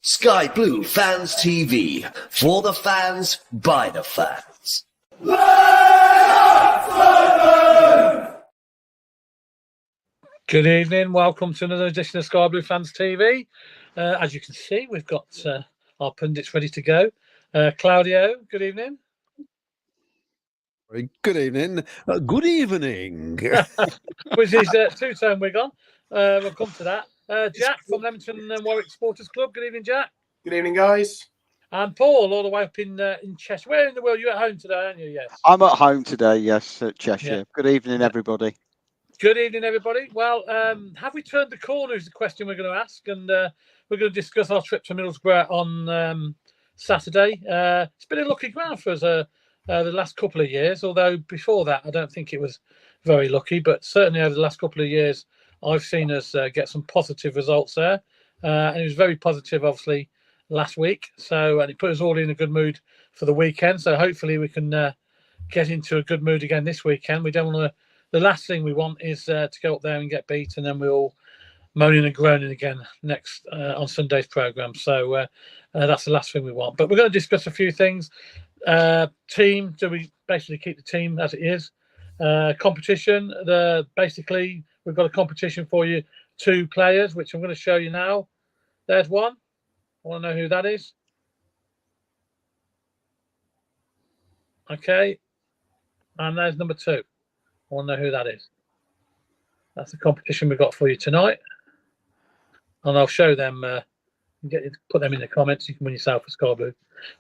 Sky Blue Fans TV. For the fans, by the fans. Good evening. Welcome to another edition of Sky Blue Fans TV. As you can see, we've got our pundits ready to go. Claudio, good evening. Good evening. Good evening. Which is two-tone wig on. We'll come to that. Jack from Leamington and Warwick Supporters Club. Good evening, Jack. Good evening, guys. And Paul, all the way up in Cheshire. Where in the world? You're at home today, aren't you? Yes. I'm at home today, yes, at Cheshire. Yeah. Good evening, everybody. Good evening, everybody. Well, have we turned the corner is the question we're going to ask. And we're going to discuss our trip to Middlesbrough on Saturday. It's been a lucky ground for us the last couple of years, although before that, I don't think it was very lucky. But certainly over the last couple of years, I've seen us get some positive results there. And it was very positive, obviously, last week. And it put us all in a good mood for the weekend. So hopefully we can get into a good mood again this weekend. We don't want to. The last thing we want is to go up there and get beat, and then we're all moaning and groaning again next on Sunday's programme. So that's the last thing we want. But we're going to discuss a few things. Team, do we basically keep the team as it is? Competition, basically we've got a competition for you, 2 players, which I'm going to show you now. There's one. I want to know who that is. Okay. And there's number 2. I want to know who that is. That's the competition we've got for you tonight. And I'll show them, put them in the comments. You can win yourself a Sky Blue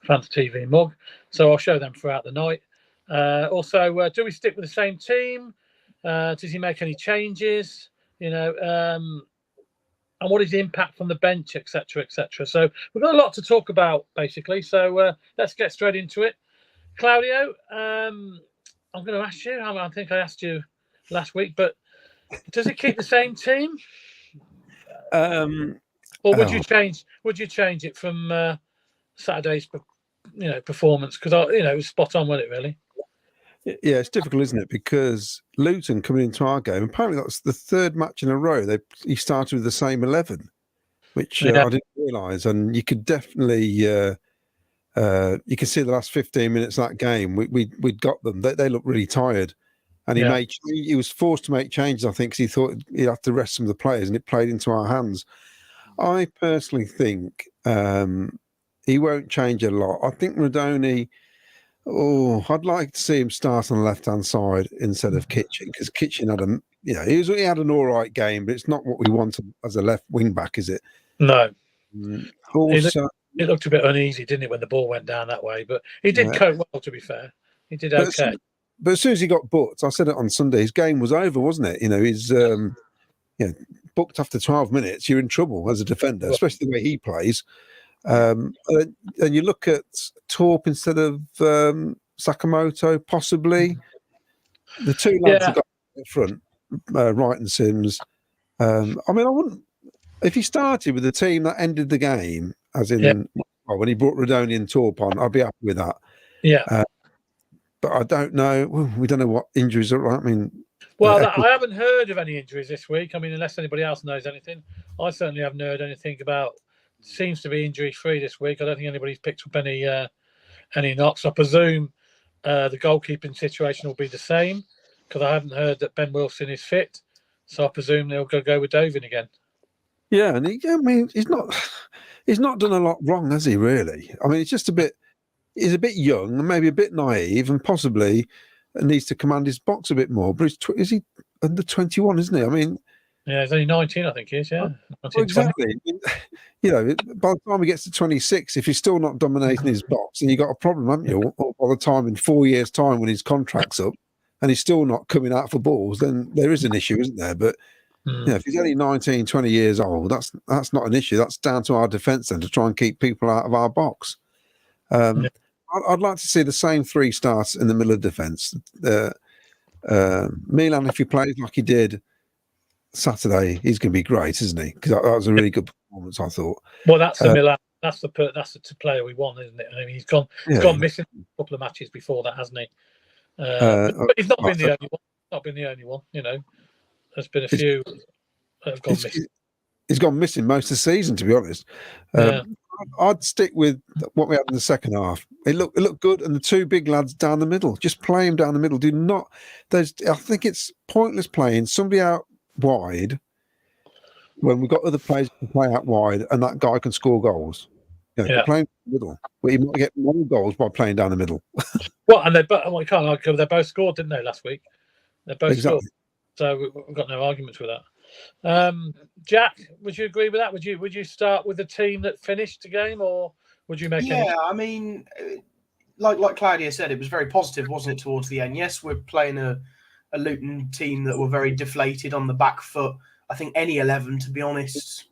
Fans TV mug. So I'll show them throughout the night. Also, do we stick with the same team? Does he make any changes? And what is the impact from the bench, etc., etc. So we've got a lot to talk about, basically. So let's get straight into it. Claudio, I'm going to ask you. I think I asked you last week, but does it keep the same team? Or would you change? Would you change it from Saturday's, performance? Because it was spot on, wasn't it? Really? Yeah, it's difficult, isn't it? Because Luton coming into our game, apparently that's the 3rd match in a row. He started with the same 11, which I didn't realise. And you could definitely, you can see the last 15 minutes of that game. We'd got them. They looked really tired, and he was forced to make changes. I think because he thought he'd have to rest some of the players, and it played into our hands. I personally think he won't change a lot. I think Radoni. I'd like to see him start on the left-hand side instead of Kitchen, because Kitchen had he had an all right game, but it's not what we want as a left wing back, is it? No. Also, it looked a bit uneasy, didn't it, when the ball went down that way? But he did cope well, to be fair. He did okay. But as soon as he got booked, I said it on Sunday, his game was over, wasn't it? He's booked after 12 minutes, you're in trouble as a defender, especially the way he plays. And you look at Torp instead of Sakamoto, possibly. The 2 lads have got in front, Wright and Sims. I wouldn't. If he started with the team that ended the game, as in when he brought Radoni and Torp on, I'd be happy with that. Yeah. But I don't know. We don't know what injuries are. I haven't heard of any injuries this week. Unless anybody else knows anything, I certainly haven't heard anything about. Seems to be injury-free this week. I don't think anybody's picked up any knocks. I presume the goalkeeping situation will be the same, because I haven't heard that Ben Wilson is fit. So I presume they'll go with Dovin again. Yeah, and he's not done a lot wrong, has he? Really? It's just he's a bit young and maybe a bit naive, and possibly needs to command his box a bit more. But is he under 21? Isn't he? Yeah, he's only 19, I think he is, yeah. Exactly. By the time he gets to 26, if he's still not dominating his box, then you've got a problem, haven't you? By the time, in 4 years' time, when his contract's up, and he's still not coming out for balls, then there is an issue, isn't there? But if he's only 19, 20 years old, that's not an issue. That's down to our defence then, to try and keep people out of our box. I'd like to see the same 3 starts in the middle of defence. Milan, if he plays like he did Saturday, he's going to be great, isn't he? Because that was a really good performance, I thought. Well, that's the Milan. That's the player we want, isn't it? He's gone missing a couple of matches before that, hasn't he? But he's not been the only one. Not been the only one. There's been a few that have gone missing. He's gone missing most of the season, to be honest. I'd stick with what we had in the second half. It looked good, and the two big lads down the middle. Just play them down the middle. Do not. I think it's pointless playing somebody out wide when we've got other players who can play out wide, and that guy can score goals. You're playing down the middle, but you might get more goals by playing down the middle. Well, and you can't argue. They both scored, didn't they, last week? They both scored. So we've got no arguments with that. Jack, would you agree with that? Would you start with the team that finished the game, or would you make? Yeah, I mean, like Claudia said, it was very positive, wasn't it, towards the end? Yes, we're playing a Luton team that were very deflated on the back foot. I think any 11, to be honest,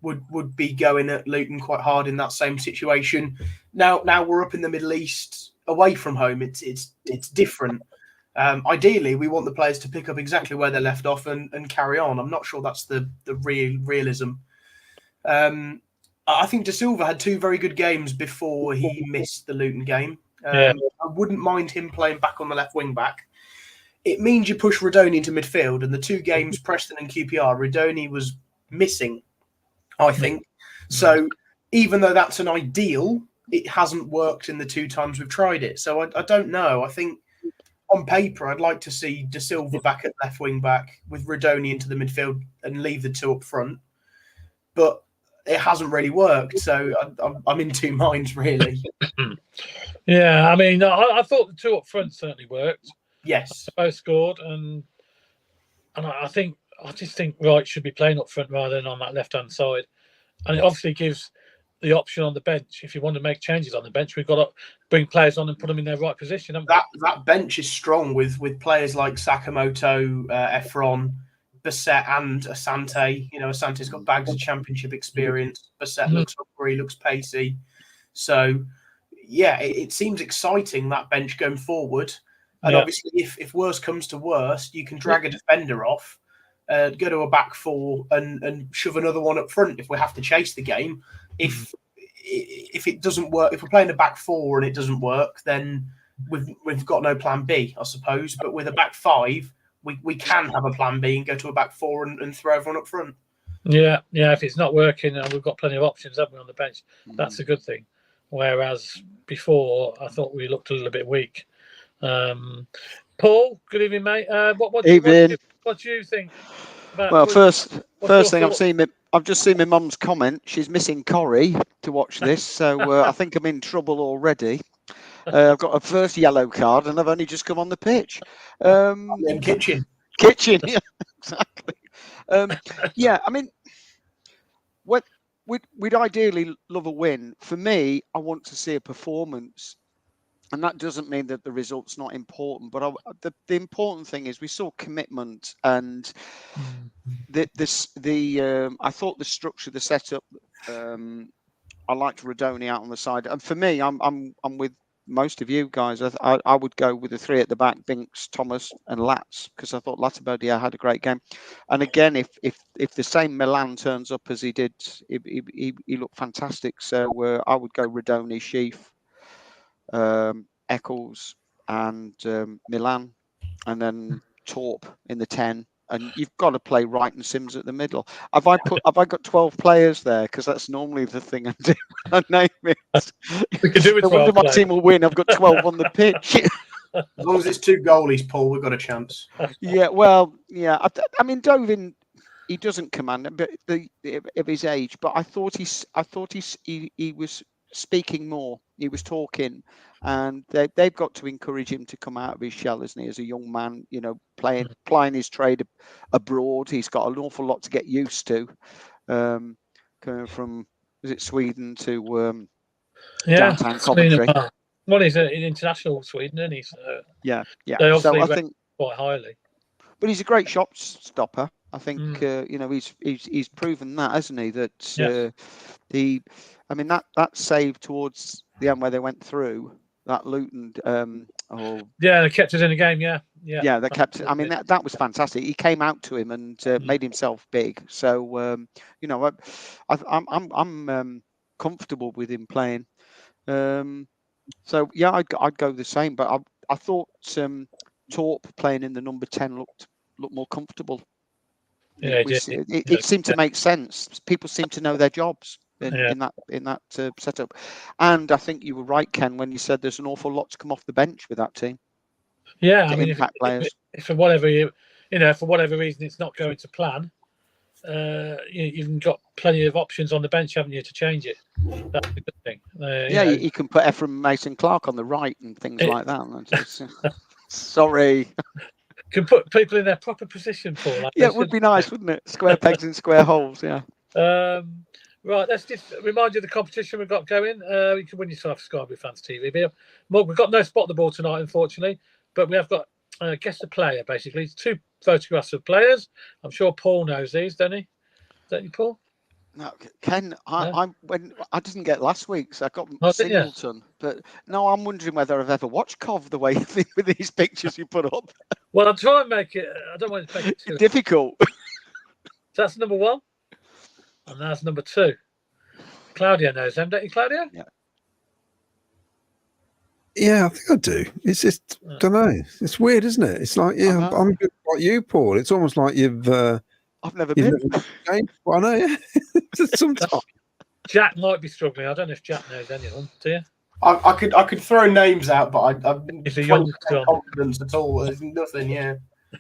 would be going at Luton quite hard in that same situation. Now we're up in the Middle East, away from home. It's different. Ideally, we want the players to pick up exactly where they left off and carry on. I'm not sure that's the realism. I think De Silva had 2 very good games before he missed the Luton game. I wouldn't mind him playing back on the left wing back. It means you push Redoni into midfield, and the 2 games, Preston and QPR, Redoni was missing, I think. So even though that's an ideal, it hasn't worked in the 2 times we've tried it. So I don't know. I think on paper, I'd like to see De Silva back at left wing back with Redoni into the midfield and leave the 2 up front. But it hasn't really worked. So I'm in 2 minds, really. Yeah, I mean, I thought the 2 up front certainly worked. Yes. They both scored, and I just think Wright should be playing up front rather than on that left-hand side. And it obviously gives the option on the bench. If you want to make changes on the bench, we've got to bring players on and put them in their right position. That bench is strong with players like Sakamoto, Efron, Bassett and Asante. You know, Asante's got bags of championship experience. Bassett looks hungry, looks pacey. So, yeah, it seems exciting, that bench going forward. And obviously, if worse comes to worst, you can drag a defender off, go to a back 4 and shove another one up front if we have to chase the game. If it doesn't work, if we're playing a back 4 and it doesn't work, then we've got no plan B, I suppose. But with a back 5, we can have a plan B and go to a back 4 and throw everyone up front. Yeah. If it's not working, and we've got plenty of options, haven't we, on the bench? That's a good thing. Whereas before, I thought we looked a little bit weak. Paul, good evening, mate. What do you think? First thing I've just seen my mum's comment. She's missing Corrie to watch this, so I think I'm in trouble already. I've got a first yellow card, and I've only just come on the pitch. Kitchen, yeah, exactly. I mean, we'd ideally love a win. For me, I want to see a performance. And that doesn't mean that the result's not important, but the important thing is we saw commitment, and I thought the structure, the setup. I liked Redoni out on the side, and for me, I'm with most of you guys. I would go with the 3 at the back: Binks, Thomas, and Latz, because I thought Latibeaudière had a great game. And again, if the same Milan turns up as he did, he looked fantastic. So I would go Redoni, Sheaf, Eccles and Milan, and then Torp in the 10, and you've got to play Wright and Sims at the middle. Have I got 12 players there? Because that's normally the thing I do when I name it. We could do it. No wonder my team will win. I've got 12 on the pitch. As long as it's 2 goalies, Paul, we've got a chance. Yeah, well, yeah. I mean, Dovin, he doesn't command of his age, but I thought he was speaking more. He was talking, and they've got to encourage him to come out of his shell, isn't he? As a young man, you know, plying his trade abroad, he's got an awful lot to get used to. Going from Sweden to downtown Coventry. Well, he's an international Sweden, isn't he? So yeah. They obviously rate quite highly. But he's a great shot stopper. I think he's proven that, hasn't he? That that save towards the end where they went through that Luton. They kept us in the game. Yeah, they kept. I mean, that was fantastic. He came out to him and made himself big. So I'm comfortable with him playing. So yeah, I'd go the same. But I thought Torp playing in the number 10 looked more comfortable. Yeah, it seemed to make sense. People seem to know their jobs. in that setup. And I think you were right, Ken, when you said there's an awful lot to come off the bench with that team. Yeah, I mean, Impact players. if for whatever for whatever reason it's not going to plan, you've got plenty of options on the bench, haven't you, to change it? That's a good thing. You can put Ephraim Mason-Clark on the right and things like that. Sorry. Can put people in their proper position, Paul. Like it would be nice, wouldn't it? Square pegs in square holes, yeah. Right, let's just remind you of the competition we've got going. You can win yourself Sky with Fans TV. We've got no spot the ball tonight, unfortunately, but we have got guess the player, basically. It's 2 photographs of players. I'm sure Paul knows these, don't he? Don't you, Paul? No, Ken, I didn't get last week's. I got Oh, Singleton, but no, I'm wondering whether I've ever watched Cov the way with these pictures you put up. Well, I'll try and make it. I don't want to make it too difficult. So that's number 1, and that's number 2. Claudio knows them, don't you, Claudio? Yeah, I think I do. It's just, don't know. It's weird, isn't it? It's like, I'm good like you, Paul. It's almost like I've never been. I know, yeah. Sometimes. Jack might be struggling. I don't know if Jack knows anyone. Do you? I could throw names out, but I've It's a young confidence at all. There's nothing. Yeah.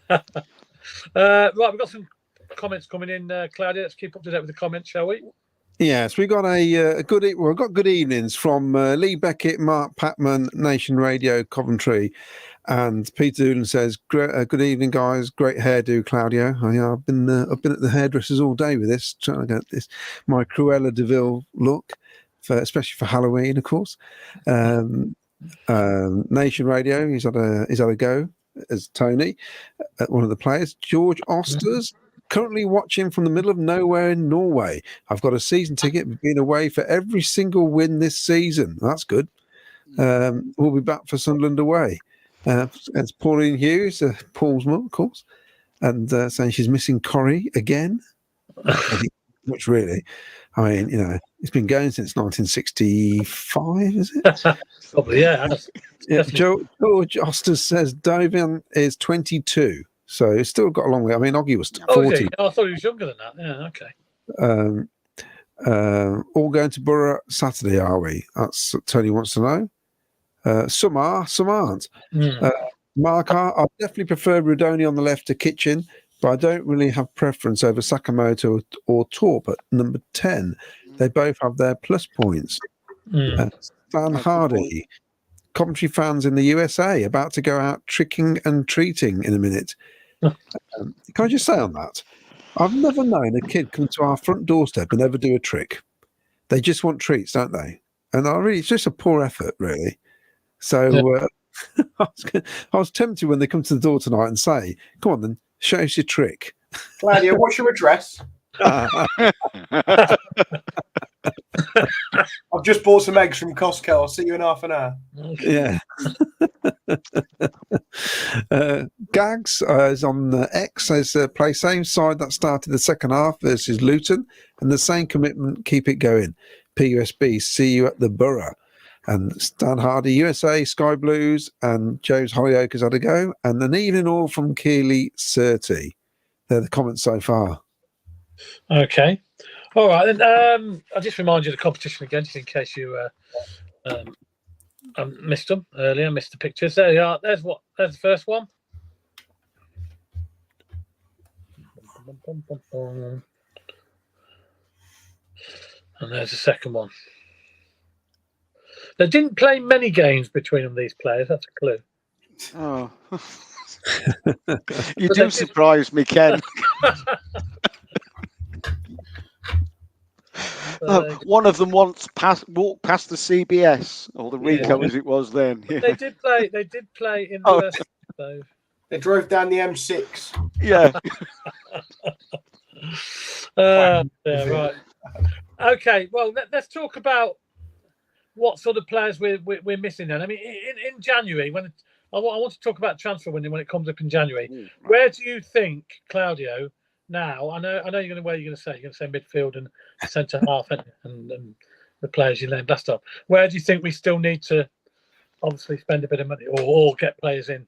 Right, we've got some comments coming in, Claudia. Let's keep up to date with the comments, shall we? Yes, we got we've got good evenings from Lee Beckett, Mark Patman, Nation Radio, Coventry, and Peter Doolan says, "Good evening, guys. Great hairdo, Claudio. I've been at the hairdressers all day with this, trying to get my Cruella de Vil look, especially for Halloween, of course." Nation Radio, he's had a go as Tony, one of the players. George Osters. Currently watching from the middle of nowhere in Norway. I've got a season ticket, but been away for every single win this season. That's good. We'll be back for Sunderland away. It's Pauline Hughes, Paul's mum, of course, and saying she's missing Corrie again. Much really. I mean, it's been going since 1965, is it? Probably, yeah. George Osters says Dovian is 22. So it's still got a long way. I mean, Oggy was 40. Okay. I thought he was younger than that. Yeah, okay. All going to Boro Saturday, are we? That's what Tony wants to know. Some are, some aren't. Mark, I definitely prefer Rudoni on the left to Kitchen, but I don't really have preference over Sakamoto or Torp at number 10. They both have their plus points. Stan Hardy, Coventry fans in the USA, about to go out tricking and treating in a minute. Can I just say on that? I've never known a kid come to our front doorstep and ever do a trick. They just want treats, don't they? And it's just a poor effort, really. So I was tempted when they come to the door tonight and say, "Come on, then, show us your trick." Claudia, what's your address? I've just bought some eggs from Costco. I'll see you in half an hour. Yeah. Gags is on X, says play same side that started the second half versus Luton and the same commitment, keep it going. PUSB, see you at the Borough. And Stan Hardy, USA, Sky Blues, and James Hollyoak has had a go. And an evening all from Keeley Surtee. They're the comments so far. Okay. All right, then. I'll just remind you of the competition again, just in case you missed them earlier, missed the pictures. There you are. There's the first one. And there's the second one. They didn't play many games between them, these players. That's a clue. Oh. You do surprise me, Ken. One of them once walked past the CBS or the Rico as it was then. Yeah. They did play in the so. They drove down the M6. Yeah. Yeah, right. Okay, well, let's talk about what sort of players we're missing then. I mean, in January, when I want to talk about transfer window when it comes up in January. Where do you think, Claudio? Now, I know you're going to. Where you're going to say? You're going to say midfield and centre half, and the players you named last time. Where do you think we still need to obviously spend a bit of money or get players in?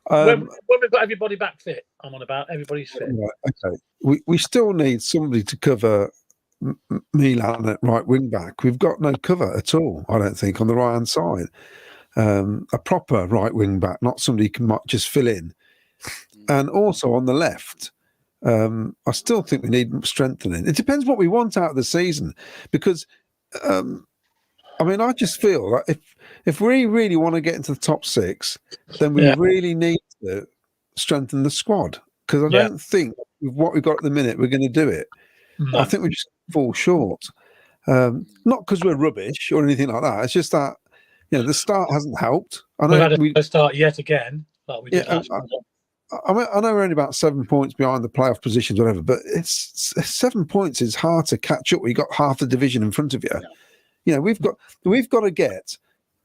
When we've got everybody back fit, I'm on about everybody's fit. Right, okay, we still need somebody to cover Milan at right wing back. We've got no cover at all, I don't think, on the right hand side. A proper right wing back, not somebody who can just fill in. And also on the left, I still think we need strengthening. It depends what we want out of the season, because I just feel that if we really want to get into the top 6, then we really need to strengthen the squad, because I don't think with what we've got at the minute we're going to do it. No. I think we just fall short. Not because we're rubbish or anything like that. It's just that the start hasn't helped. I know We've had a start yet again, like we did last time. I know we're only about 7 points behind the playoff positions, whatever, but it's 7 points is hard to catch up. We got half the division in front of you. We've got to get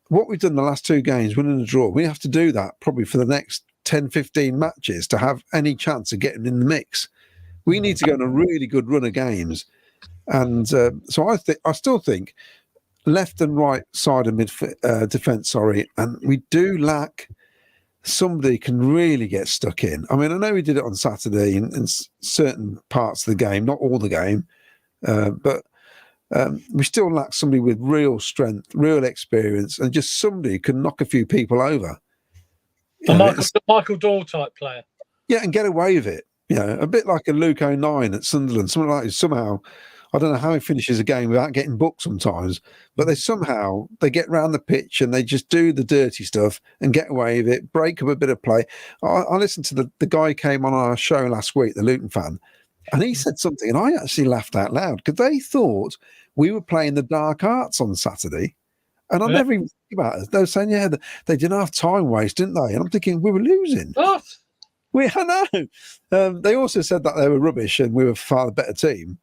what we've done the last 2 games, winning a draw. We have to do that probably for the next 10, 15 matches to have any chance of getting in the mix. We need to go on a really good run of games, and so I still think left and right side of defence. And we do lack somebody can really get stuck in. I know we did it on Saturday in certain parts of the game, not all the game, but we still lack somebody with real strength, real experience, and just somebody who can knock a few people over. Michael Doyle type player. Yeah, and get away with it. A bit like a Luke O'Nien at Sunderland. Something like somehow, I don't know how he finishes a game without getting booked sometimes, but they get round the pitch and they just do the dirty stuff and get away with it, break up a bit of play. I listened to the guy who came on our show last week, the Luton fan, and he said something, and I actually laughed out loud because they thought we were playing the dark arts on Saturday. And I never even think about it. They were saying, they didn't have time waste, didn't they? And I'm thinking, we were losing. What? I know. They also said that they were rubbish and we were far the better team.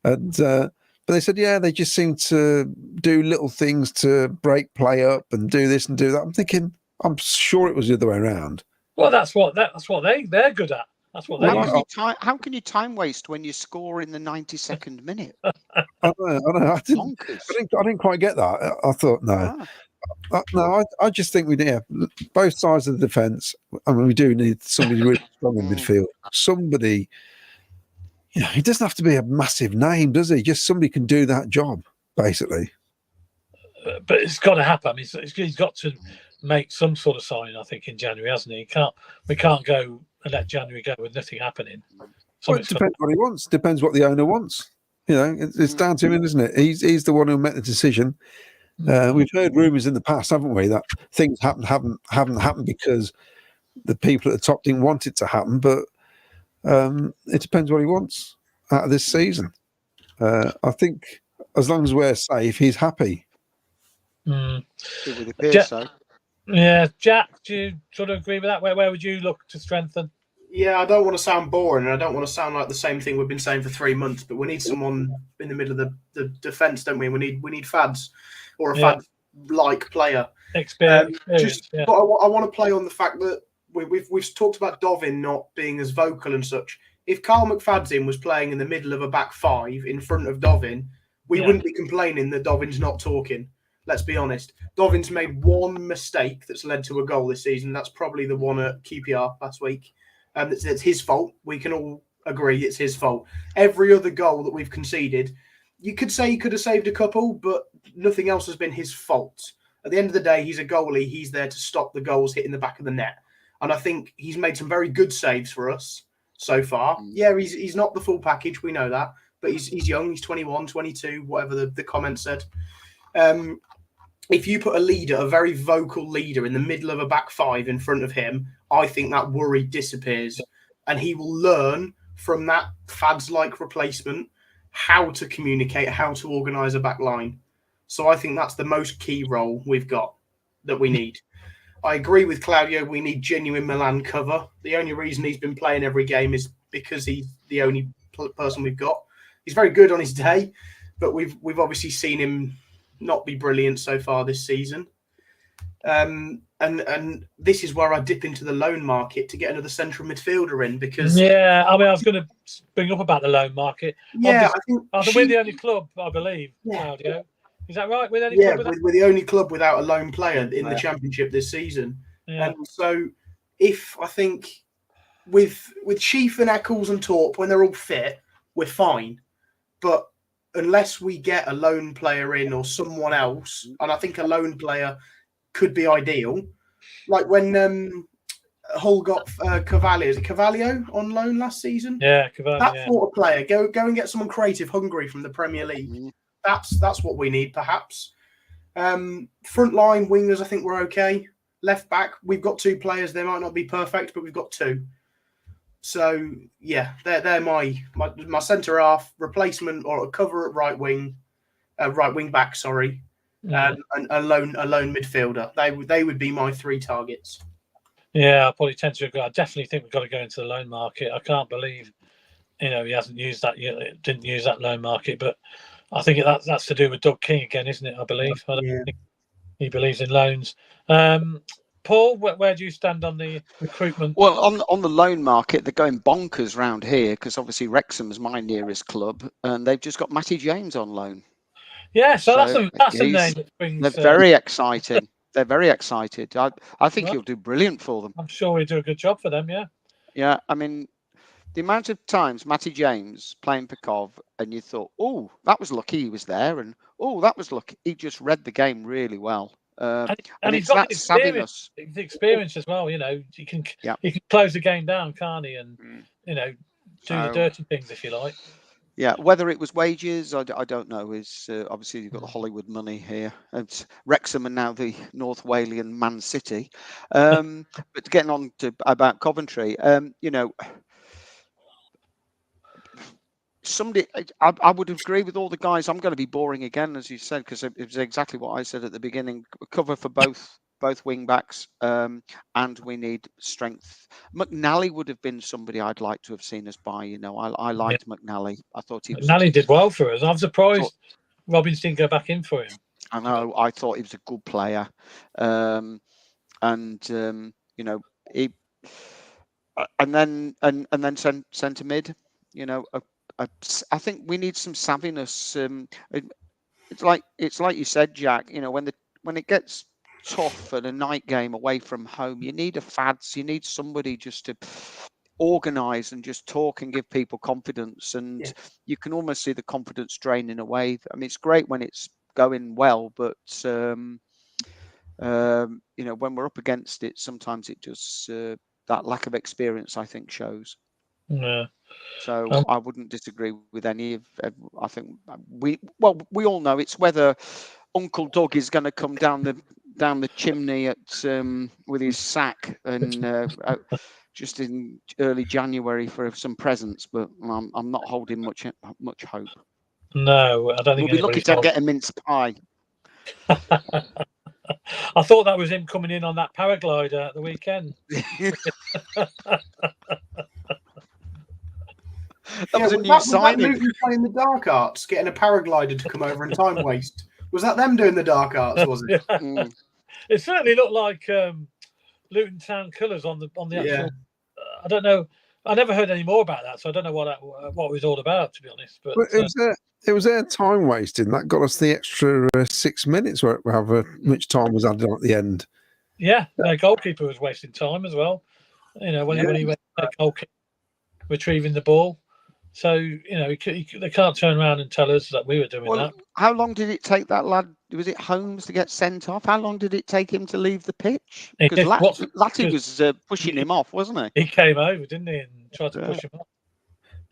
And but they said, they just seem to do little things to break play up and do this and do that. I'm thinking, I'm sure it was the other way around. Well, that's what they're good at. That's what they how can you time waste when you score in the 92nd minute? I know. I didn't quite get that. I thought no. I just think we need both sides of the defence. We do need somebody really strong in midfield. Somebody, he doesn't have to be a massive name, does he? Just somebody can do that job, basically. But it's got to happen. He's got to make some sort of signing, I think, in January, hasn't he? We can't go and let January go with nothing happening. Well, it depends what he wants. Depends what the owner wants. It's down to him, isn't it? He's the one who made the decision. We've heard rumours in the past, haven't we, that things haven't happened because the people at the top didn't want it to happen. But it depends what he wants out of this season. I think as long as we're safe, he's happy. It would appear so. Yeah, Jack, do you sort of agree with that? Where would you look to strengthen? Yeah, I don't want to sound boring, and I don't want to sound like the same thing we've been saying for 3 months. But we need someone in the middle of the defence, don't we? We need fads or a fad-like player. Experience. But I want to play on the fact that we've talked about Dovin not being as vocal and such. If Carl McFadzean was playing in the middle of a back 5 in front of Dovin, we wouldn't be complaining that Dovin's not talking. Let's be honest. Dovin's made one mistake that's led to a goal this season. That's probably the one at QPR last week. It's his fault. We can all agree it's his fault. Every other goal that we've conceded, you could say he could have saved a couple, but nothing else has been his fault. At the end of the day, he's a goalie. He's there to stop the goals hitting the back of the net. And I think he's made some very good saves for us so far. Yeah, he's not the full package. We know that. But he's young. He's 21, 22, whatever the comment said. If you put a very vocal leader in the middle of a back 5 in front of him, I think that worry disappears. And he will learn from that fads-like replacement how to communicate, how to organise a back line. So I think that's the most key role we've got that we need. I agree with Claudio. We need genuine Milan cover. The only reason he's been playing every game is because he's the only person we've got. He's very good on his day, but we've obviously seen him not be brilliant so far this season. And this is where I dip into the loan market to get another central midfielder in because... Yeah, I was going to bring up about the loan market. Yeah, I think we're the only club, I believe, Claudio. Is that right? We're the only club without a lone player in the Championship this season. Yeah. And so I think with Sheaf and Eccles and Torp, when they're all fit, we're fine. But unless we get a loan player in or someone else, and I think a loan player could be ideal. Like when Hull got Cavalier, is it Cavalier on loan last season? Yeah, Cavani, That yeah. sort of player, go and get someone creative, hungry from the Premier League. Mhm. That's what we need, perhaps. Front line wingers, I think we're okay. Left back, we've got 2 players. They might not be perfect, but we've got 2. So yeah, they're my centre half replacement or a cover at right wing back. Sorry, and a lone midfielder. They would be my 3 targets. Yeah, I probably tend to agree. I definitely think we've got to go into the loan market. I can't believe, he hasn't used that yet. Didn't use that loan market, but I think that's to do with Doug King again, isn't it? I believe. I don't think he believes in loans. Paul, where do you stand on the recruitment? Well, on the loan market, they're going bonkers round here because obviously Wrexham's my nearest club, and they've just got Matty James on loan. Yeah, so that's a name that brings. They're very exciting. They're very excited. I think he'll do brilliant for them. I'm sure he'll do a good job for them. Yeah. Yeah, I mean, the amount of times Matty James playing for Cov, and you thought, oh, that was lucky he was there, and oh, that was lucky. He just read the game really well. And it's he's got that the experience, savviness. the experience as well. He can close the game down, can't he? And do the dirty things if you like. Yeah, whether it was wages, I don't know. Is obviously you've got the Hollywood money here. It's Wrexham and now the North Walian Man City. But getting on to about Coventry, somebody, I would agree with all the guys. I'm going to be boring again, as you said, because it was exactly what I said at the beginning. Cover for both wing backs, and we need strength. McNally would have been somebody I'd like to have seen us buy. I liked McNally. I thought he was. McNally did well for us. I'm surprised Robbins didn't go back in for him. I know. I thought he was a good player, he. And then centre mid. I think we need some savviness. It's like you said, Jack. When it gets tough at a night game away from home, you need a fads. You need somebody just to organise and just talk and give people confidence. And you can almost see the confidence draining away. I mean, it's great when it's going well, but when we're up against it, sometimes it just that lack of experience, I think, shows. Yeah. So I wouldn't disagree with any of. I think we all know it's whether Uncle Doug is going to come down the chimney with his sack and just in early January for some presents, but I'm not holding much hope. No, I don't think we'll be lucky to get a mince pie. I thought that was him coming in on that paraglider at the weekend. That was a new signing. Was that playing the dark arts, getting a paraglider to come over and time waste? Was that them doing the dark arts? Was it? It certainly looked like Luton Town colours on the actual. I don't know. I never heard any more about that, so I don't know what it was all about, to be honest. But it was their time wasting that got us the extra 6 minutes, however much time was added on at the end. Yeah, their goalkeeper was wasting time as well. When he went goalkeeper retrieving the ball. So, they can't turn around and tell us that we were doing that. How long did it take that lad? Was it Holmes to get sent off? How long did it take him to leave the pitch? Because Latty was pushing him off, wasn't he? He came over, didn't he, and tried to push him off.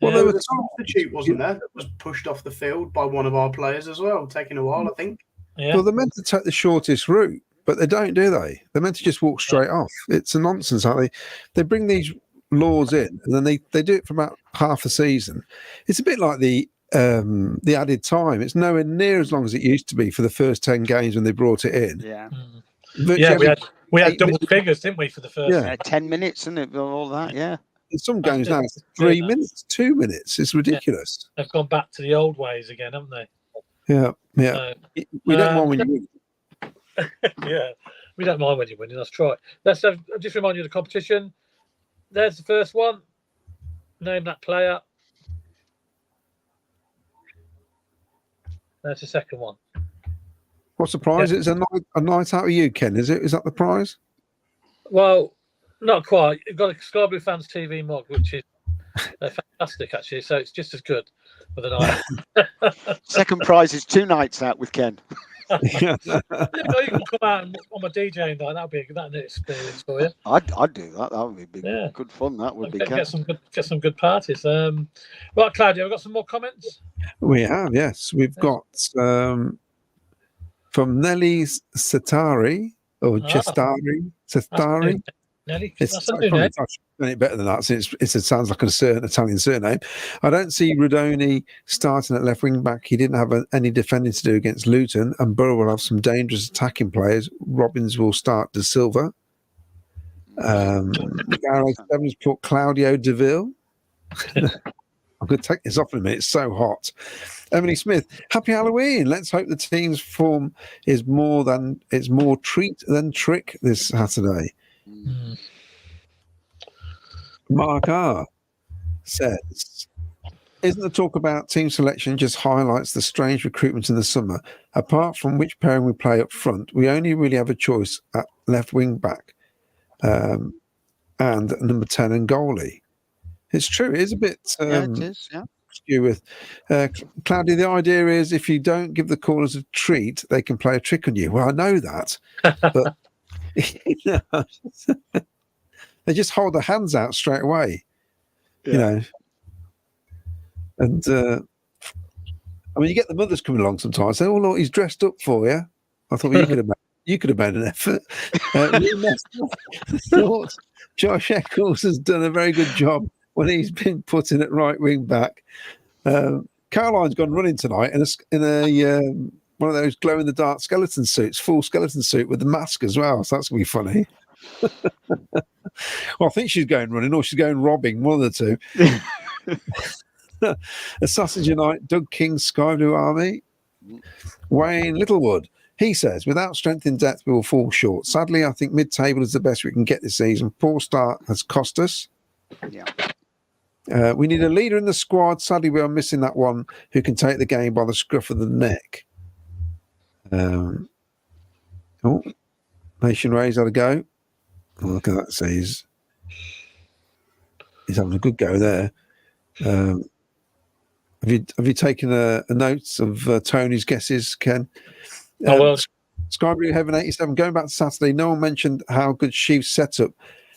Well, there was a substitute, wasn't there, that was pushed off the field by one of our players as well, taking a while, I think. Yeah. Well, they're meant to take the shortest route, but they don't, do they? They're meant to just walk straight off. It's a nonsense, aren't they? They bring these laws in, and then they do it for about half a season. It's a bit like the added time. It's nowhere near as long as it used to be for the first 10 games when they brought it in. Yeah. We had double figures, didn't we, for the first 10 minutes, and all that. Yeah. In some games now, it's 3 minutes, 2 minutes. It's ridiculous. They've gone back to the old ways again, haven't they? Yeah. We don't mind when you win. Yeah, we don't mind when you win. Let's try it. Let's just remind you of the competition. There's the first one. Name that player. There's the second one. What's the prize? It's a night out with you, Ken. Is it? Is that the prize? Well, not quite. You've got a Sky Blue Fans TV mug, which is They're fantastic, actually. So it's just as good with a night. Second prize is 2 nights out with Ken. You can come out on my DJing night. That'd be an experience for you. I'd do that. That would be Yeah. good fun. That would be. Get some good parties. Right, Claudia, we've got some more comments. We have, yes. We've got from Nelly Satari or Cestari. Nelly, It's that's a new name. done it better than that. Since it sounds like a certain Italian surname. I don't see Rodoni starting at left wing back. He didn't have any defending to do against Luton, and Boro will have some dangerous attacking players. Robbins will start De Silva. Gareth Evans put Claudio Deville. I'm going to take this off in a minute. It's so hot. Emily Smith, happy Halloween. Let's hope the team's form is more treat than trick this Saturday. Mark R says, isn't the talk about team selection just highlights the strange recruitment in the summer? Apart from which pairing we play up front, we only really have a choice at left wing back and number 10 and goalie. It's true. It is a bit It is, yeah. skew with Claudia. The idea is if you don't give the callers a treat, they can play a trick on you. Well, I know that, but they just hold their hands out straight away, you know. And I mean, you get the mothers coming along sometimes. Say, "Oh, look, he's dressed up for you." I thought, well, you could have made an effort. Thought Josh Eccles has done a very good job when he's been put in at right wing back. Caroline's gone running tonight in a one of those glow in the dark skeleton suits, full skeleton suit with the mask as well. So that's gonna be funny. Well, I think she's going running or she's going robbing, one of the two. A Sausage Unite, Doug King, Sky Blue Army. Wayne Littlewood, he says, without strength in depth, we will fall short. Sadly, I think mid-table is the best we can get this season. Poor start has cost us. Yeah. We need a leader in the squad. Sadly, we are missing that one who can take the game by the scruff of the neck. Nation Ray's had a go. Oh, look at that. So he's having a good go there. Have you taken a note of Tony's guesses, Ken? Skyblue Heaven 87. Going back to Saturday, no one mentioned how good Sheaf's setup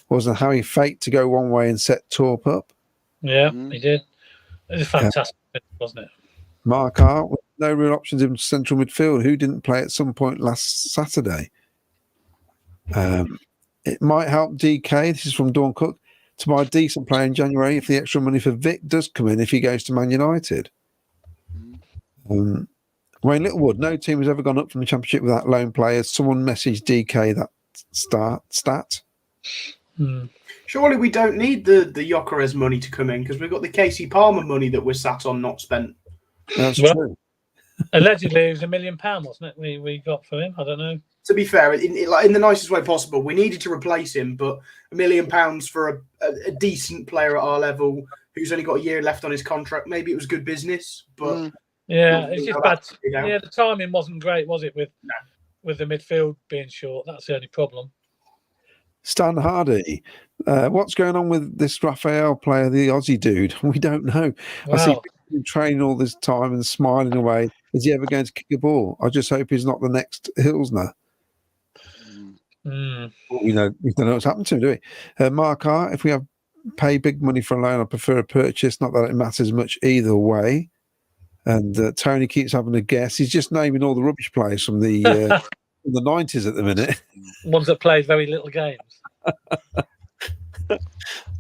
was and how he faked to go one way and set Torp up. Yeah, he did. It was fantastic, wasn't it? Mark R. No real options in central midfield. Who didn't play at some point last Saturday? It might help DK. This is from Dawn Cook. To buy a decent player in January if the extra money for Vic does come in if he goes to Man United. Wayne Littlewood, no team has ever gone up from the Championship without loan players. Someone messaged DK that stat. Surely we don't need the Gyökeres money to come in because we've got the Casey Palmer money that we're sat on not spent. That's true. Allegedly, it was £1 million, wasn't it? We got for him. I don't know. To be fair, in the nicest way possible, we needed to replace him, but £1 million for a decent player at our level who's only got a year left on his contract, maybe it was good business, but yeah, it's just bad. Yeah, the timing wasn't great, was it? With the midfield being short, that's the only problem. Stan Hardy, what's going on with this Raphael player, the Aussie dude? We don't know. Wow. I see him training all this time and smiling away. Is he ever going to kick a ball? I just hope he's not the next Hilsner. We don't know what's happened to him, do we? Mark R, if we have pay big money for a loan, I prefer a purchase. Not that it matters much either way. And Tony keeps having a guess. He's just naming all the rubbish players from the from the 90s at the minute. Ones that played very little games.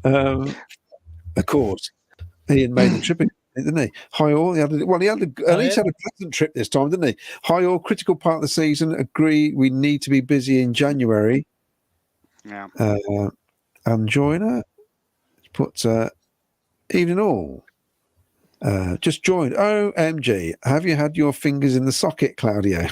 Of course, Ian made the trip, didn't he? High all, he had at least had a pleasant trip this time, didn't he? High all, critical part of the season. Agree, we need to be busy in January. Yeah. And Joyner put evening all. Just joined. OMG, have you had your fingers in the socket, Claudio?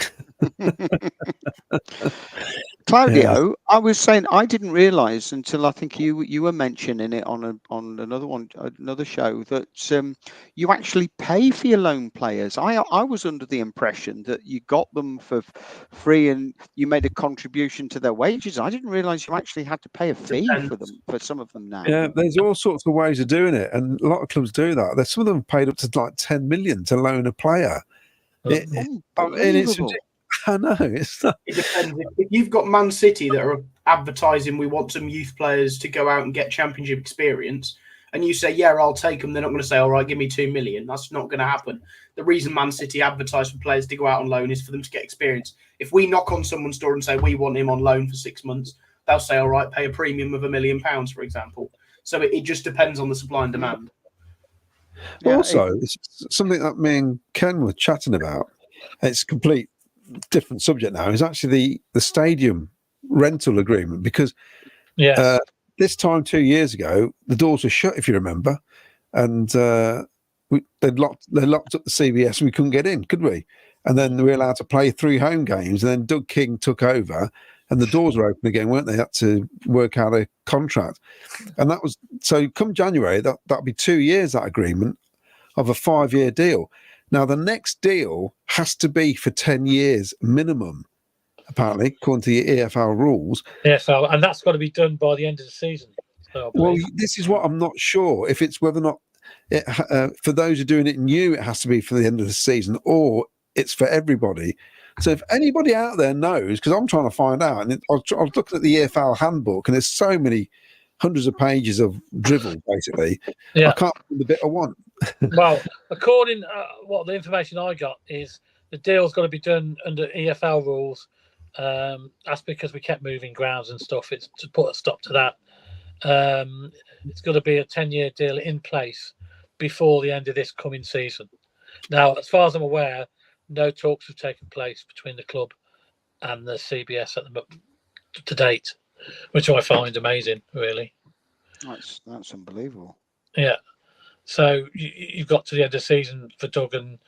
Claudio, I was saying I didn't realise until I think you were mentioning it on another show that you actually pay for your loan players. I was under the impression that you got them for free and you made a contribution to their wages. I didn't realise you actually had to pay a fee for them, for some of them now. Yeah, there's all sorts of ways of doing it, and a lot of clubs do that. There's some of them paid up to like 10 million to loan a player. Unbelievable. I know it's not. It depends. If you've got Man City that are advertising, we want some youth players to go out and get championship experience, and you say, yeah, I'll take them, they're not going to say, all right, give me 2 million. That's not going to happen. The reason Man City advertise for players to go out on loan is for them to get experience. If we knock on someone's door and say, we want him on loan for 6 months, they'll say, all right, pay a premium of £1 million, for example. So it just depends on the supply and demand. Yeah, Also, it's something that me and Ken were chatting about. It's complete different subject now. Is actually the stadium rental agreement, because this time 2 years ago the doors were shut, if you remember, and they locked up the CBS and we couldn't get in, could we? And then we were allowed to play 3 home games, and then Doug King took over and the doors were open again, weren't they? Had to work out a contract, and that was so come January that'll be 2 years, that agreement of a 5-year deal. Now, the next deal has to be for 10 years minimum, apparently, according to the EFL rules. EFL, and that's got to be done by the end of the season. So well, this is what I'm not sure, if it's whether or not, for those who are doing it new, it has to be for the end of the season, or it's for everybody. So if anybody out there knows, because I'm trying to find out, and I was looking at the EFL handbook, and there's so many hundreds of pages of drivel, basically. I can't find the bit I want. Well, according what the information I got is the deal's got to be done under EFL rules. That's because we kept moving grounds and stuff. It's to put a stop to that. It's got to be a 10-year deal in place before the end of this coming season. Now, as far as I'm aware, no talks have taken place between the club and the CBS to date, which I find amazing, really. That's unbelievable. Yeah. So you've got to the end of the season for Doug and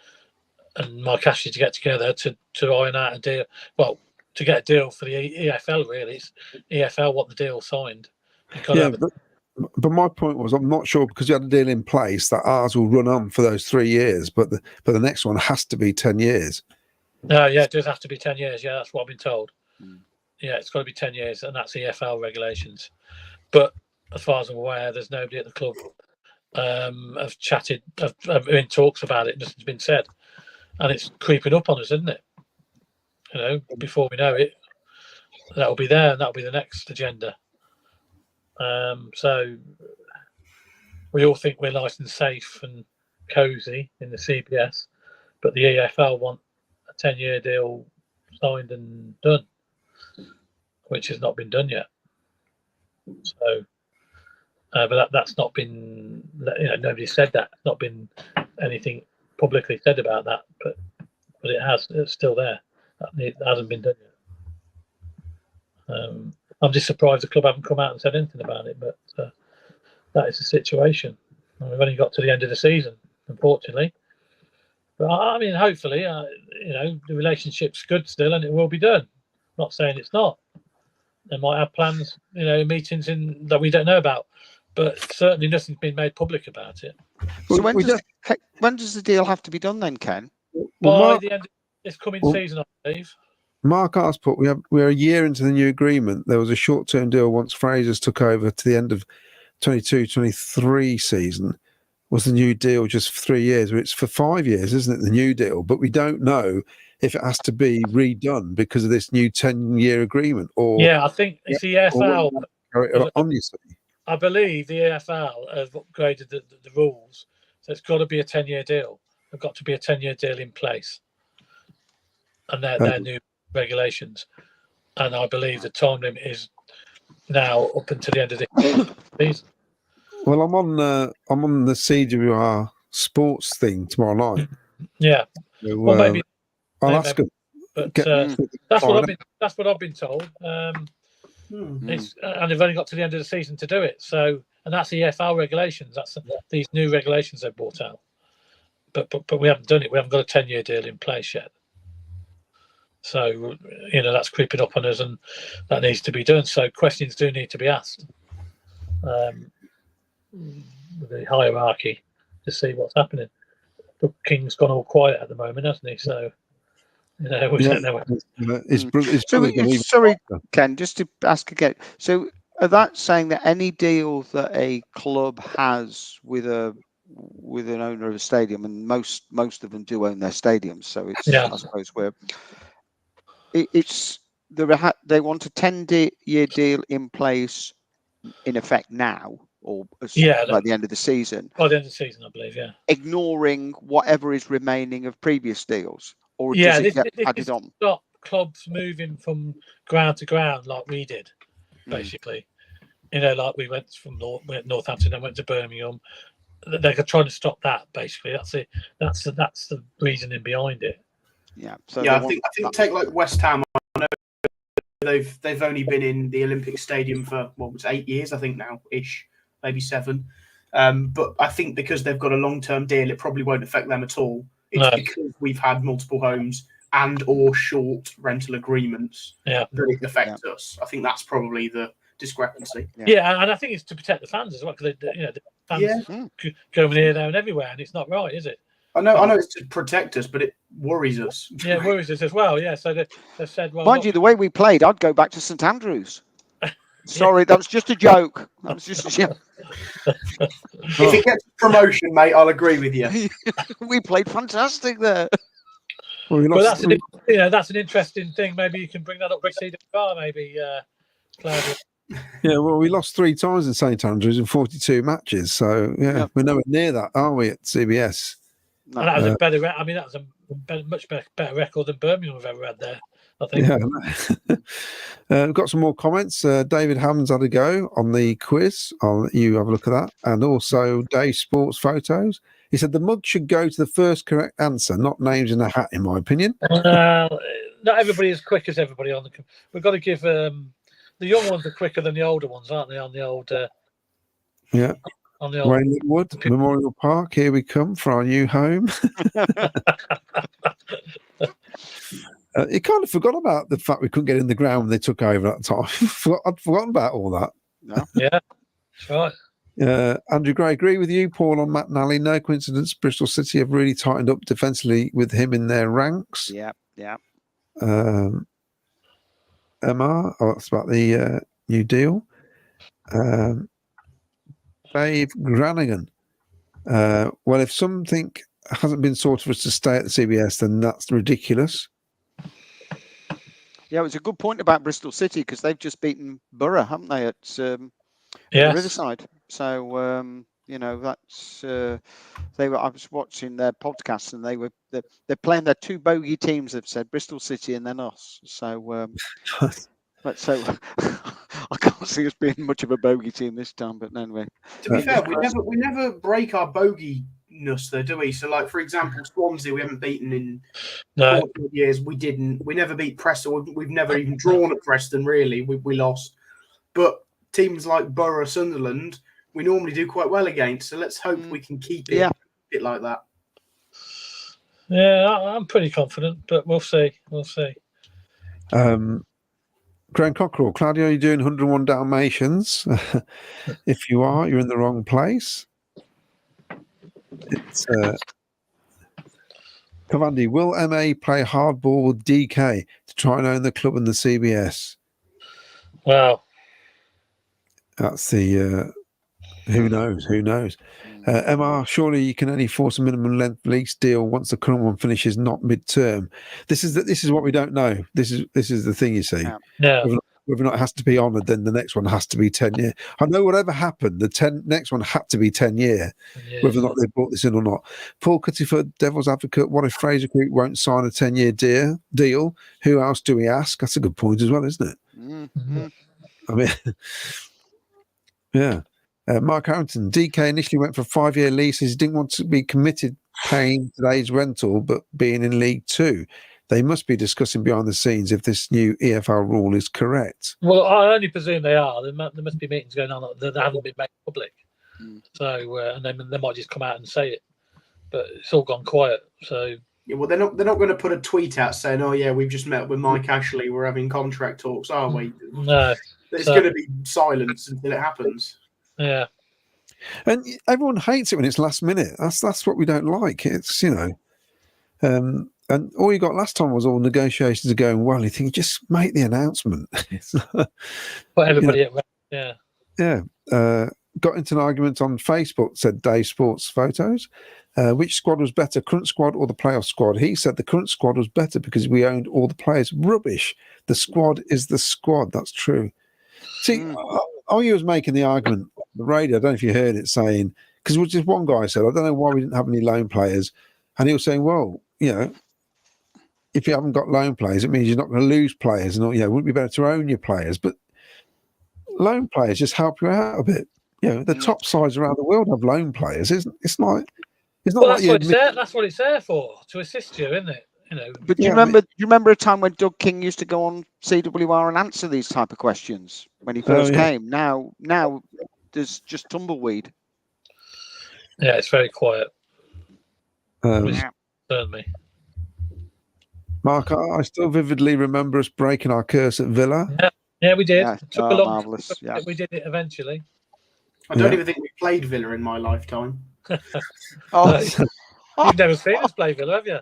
Mike Ashley to get together to iron out a deal. Well, to get a deal for the EFL, really. It's EFL want the deal signed. But my point was, I'm not sure, because you had a deal in place that ours will run on for those 3 years, but the next one has to be 10 years. No, yeah, it does have to be 10 years. Yeah, that's what I've been told. Yeah, it's got to be 10 years, and that's EFL regulations. But as far as I'm aware, there's nobody at the club have chatted, have in talks about it. Nothing's been said, and it's creeping up on us, isn't it? You know, before we know it, that'll be there, and that'll be the next agenda. So we all think we're nice and safe and cosy in the CBS, but the EFL want a 10-year deal signed and done, which has not been done yet. So, but that's not been, nobody said that. It's not been anything publicly said about that, but it has. It's still there. It hasn't been done yet. I'm just surprised the club haven't come out and said anything about it, but that is the situation. And we've only got to the end of the season, unfortunately. But I mean, hopefully, the relationship's good still, and it will be done. I'm not saying it's not. They might have plans, meetings that we don't know about, but certainly nothing's been made public about it. So when does the deal have to be done then, Ken? By the end of this coming season, I believe. Mark has put we're a year into the new agreement. There was a short-term deal once Fraser's took over to the end of 22-23 season. Was the new deal just for 3 years? It's for 5 years, isn't it? The new deal, but we don't know if it has to be redone because of this new 10-year agreement. Or I think it's the EFL. I believe the EFL have upgraded the rules, so it's got to be a 10-year deal. There's got to be a 10-year deal in place, and their new regulations. And I believe the time limit is now up until the end of the season. Well, I'm on the CWR sports thing tomorrow night. Yeah. So, well, maybe I'll ask them. But that's what I've been told. And they've only got to the end of the season to do it. So, and that's the EFL regulations. That's these new regulations they've brought out. But we haven't done it. We haven't got a 10-year deal in place yet. So, that's creeping up on us, and that needs to be done. So questions do need to be asked with the hierarchy to see what's happening. But King's gone all quiet at the moment, hasn't he? So, we don't know. His brother's gonna even Sorry, faster. Ken, just to ask again. So are that saying that any deal that a club has with an owner of a stadium, and most of them do own their stadiums, so it's I suppose they want a 10-year deal in place in effect now, or by the end of the season. By the end of the season, I believe. Yeah. Ignoring whatever is remaining of previous deals, or Yeah, does it get added on? Stop clubs moving from ground to ground like we did, basically. Like we went from Northampton and went to Birmingham. They're trying to stop that. Basically, that's it. That's the reasoning behind it. Yeah. So I think take like West Ham. I know they've only been in the Olympic Stadium for 8 years, I think now ish, maybe 7. But I think because they've got a long-term deal, it probably won't affect them at all. It's because we've had multiple homes and or short rental agreements that it affects us. I think that's probably the discrepancy. Yeah, and I think it's to protect the fans as well, because the fans going here, there, and everywhere, and it's not right, is it? I know it's to protect us, but it worries us. Yeah, it worries us as well. Yeah, so they've said, well, mind you, the way we played, I'd go back to St Andrews. Sorry, that was just a joke. That was just a joke. If it gets promotion, mate, I'll agree with you. We played fantastic there. Well, that's an interesting thing. Maybe you can bring that up with CWR, maybe, Claudia. Yeah, well, we lost 3 times in St Andrews in 42 matches, so we're nowhere near that, are we, at CBS? No. And that was a better. I mean, that was a much better record than Birmingham have ever had there, I think. Yeah. We've got some more comments. David Hammond's had a go on the quiz. I'll let you have a look at that. And also Dave Sports Photos. He said the mug should go to the first correct answer, not names in a hat, in my opinion. Not everybody is quick as everybody on the. We've got to give the young ones are quicker than the older ones, aren't they? On the old. On the old Wayne Wood Memorial Park. Here we come for our new home. You kind of forgot about the fact we couldn't get in the ground when they took over at the time. I'd forgotten about all that. No. Yeah, that's right. Andrew Gray, agree with you, Paul, on Matt Nally. No coincidence. Bristol City have really tightened up defensively with him in their ranks. Yeah. MR, that's about the new deal. Dave Granigan. Well, if something hasn't been sorted for us to stay at the CBS, then that's ridiculous. Yeah, it was a good point about Bristol City because they've just beaten Boro, haven't they, at Riverside? So that's I was watching their podcast and they're playing their 2 bogey teams. They've said Bristol City and then us. So I can't see us being much of a bogey team this time. But anyway, to be fair, we never break our bogey-ness there, do we? So, like for example, Swansea, we haven't beaten in 40 years. We never beat Preston. We've never even drawn at Preston. Really, we lost. But teams like Boro, Sunderland, we normally do quite well against. So let's hope we can keep it like that. Yeah, I'm pretty confident, but we'll see. Graham Cockerell, Claudio, you're doing 101 Dalmatians. If you are, you're in the wrong place. It's Cavandi, will MA play hardball with DK to try and own the club and the CBS? Wow. That's the who knows? MR, surely you can only force a minimum length lease deal once the current one finishes, not mid-term. This is what we don't know. This is the thing, you see. Yeah. Whether or not it has to be honoured, then the next one has to be 10 year. I know whatever happened, next one had to be 10 year, whether or not they brought this in or not. Paul Cuttyford, Devil's Advocate, what if Fraser Group won't sign a 10-year deal? Who else do we ask? That's a good point as well, isn't it? Mm-hmm. I mean, yeah. Mark Harrington, DK initially went for 5-year leases. He didn't want to be committed paying today's rental, but being in League 2. They must be discussing behind the scenes if this new EFL rule is correct. Well, I only presume they are. There must be meetings going on that haven't been made public. So, and then they might just come out and say it. But it's all gone quiet. So, Yeah, well, they're not going to put a tweet out saying, "Oh yeah, we've just met with Mike Ashley. We're having contract talks, are we?" No. There's So- going to be silence until it happens. Yeah. And everyone hates it when it's last minute. That's what we don't like. It's and all you got last time was all negotiations are going well. You think just make the announcement. Put everybody at rest. Yeah. Yeah. Got into an argument on Facebook, said Dave Sports Photos. Which squad was better, current squad or the playoff squad? He said the current squad was better because we owned all the players. Rubbish. The squad is the squad. That's true. See, I was making the argument on the radio. I don't know if you heard it saying, because just one guy said, I don't know why we didn't have any loan players. And he was saying, well, if you haven't got loan players, it means you're not going to lose players. And, wouldn't it be better to own your players? But loan players just help you out a bit. The top sides around the world have loan players. It's not like that's what it's there for, to assist you, isn't it? But do you remember a time when Doug King used to go on CWR and answer these type of questions when he first came? Now there's just tumbleweed. Yeah, it's very quiet. Um, Concerned me. Mark, I still vividly remember us breaking our curse at Villa. Yeah, we did. Yeah. It took a long Marvellous. time, but we did it eventually. I don't even think we played Villa in my lifetime. You've never seen us play Villa, have you?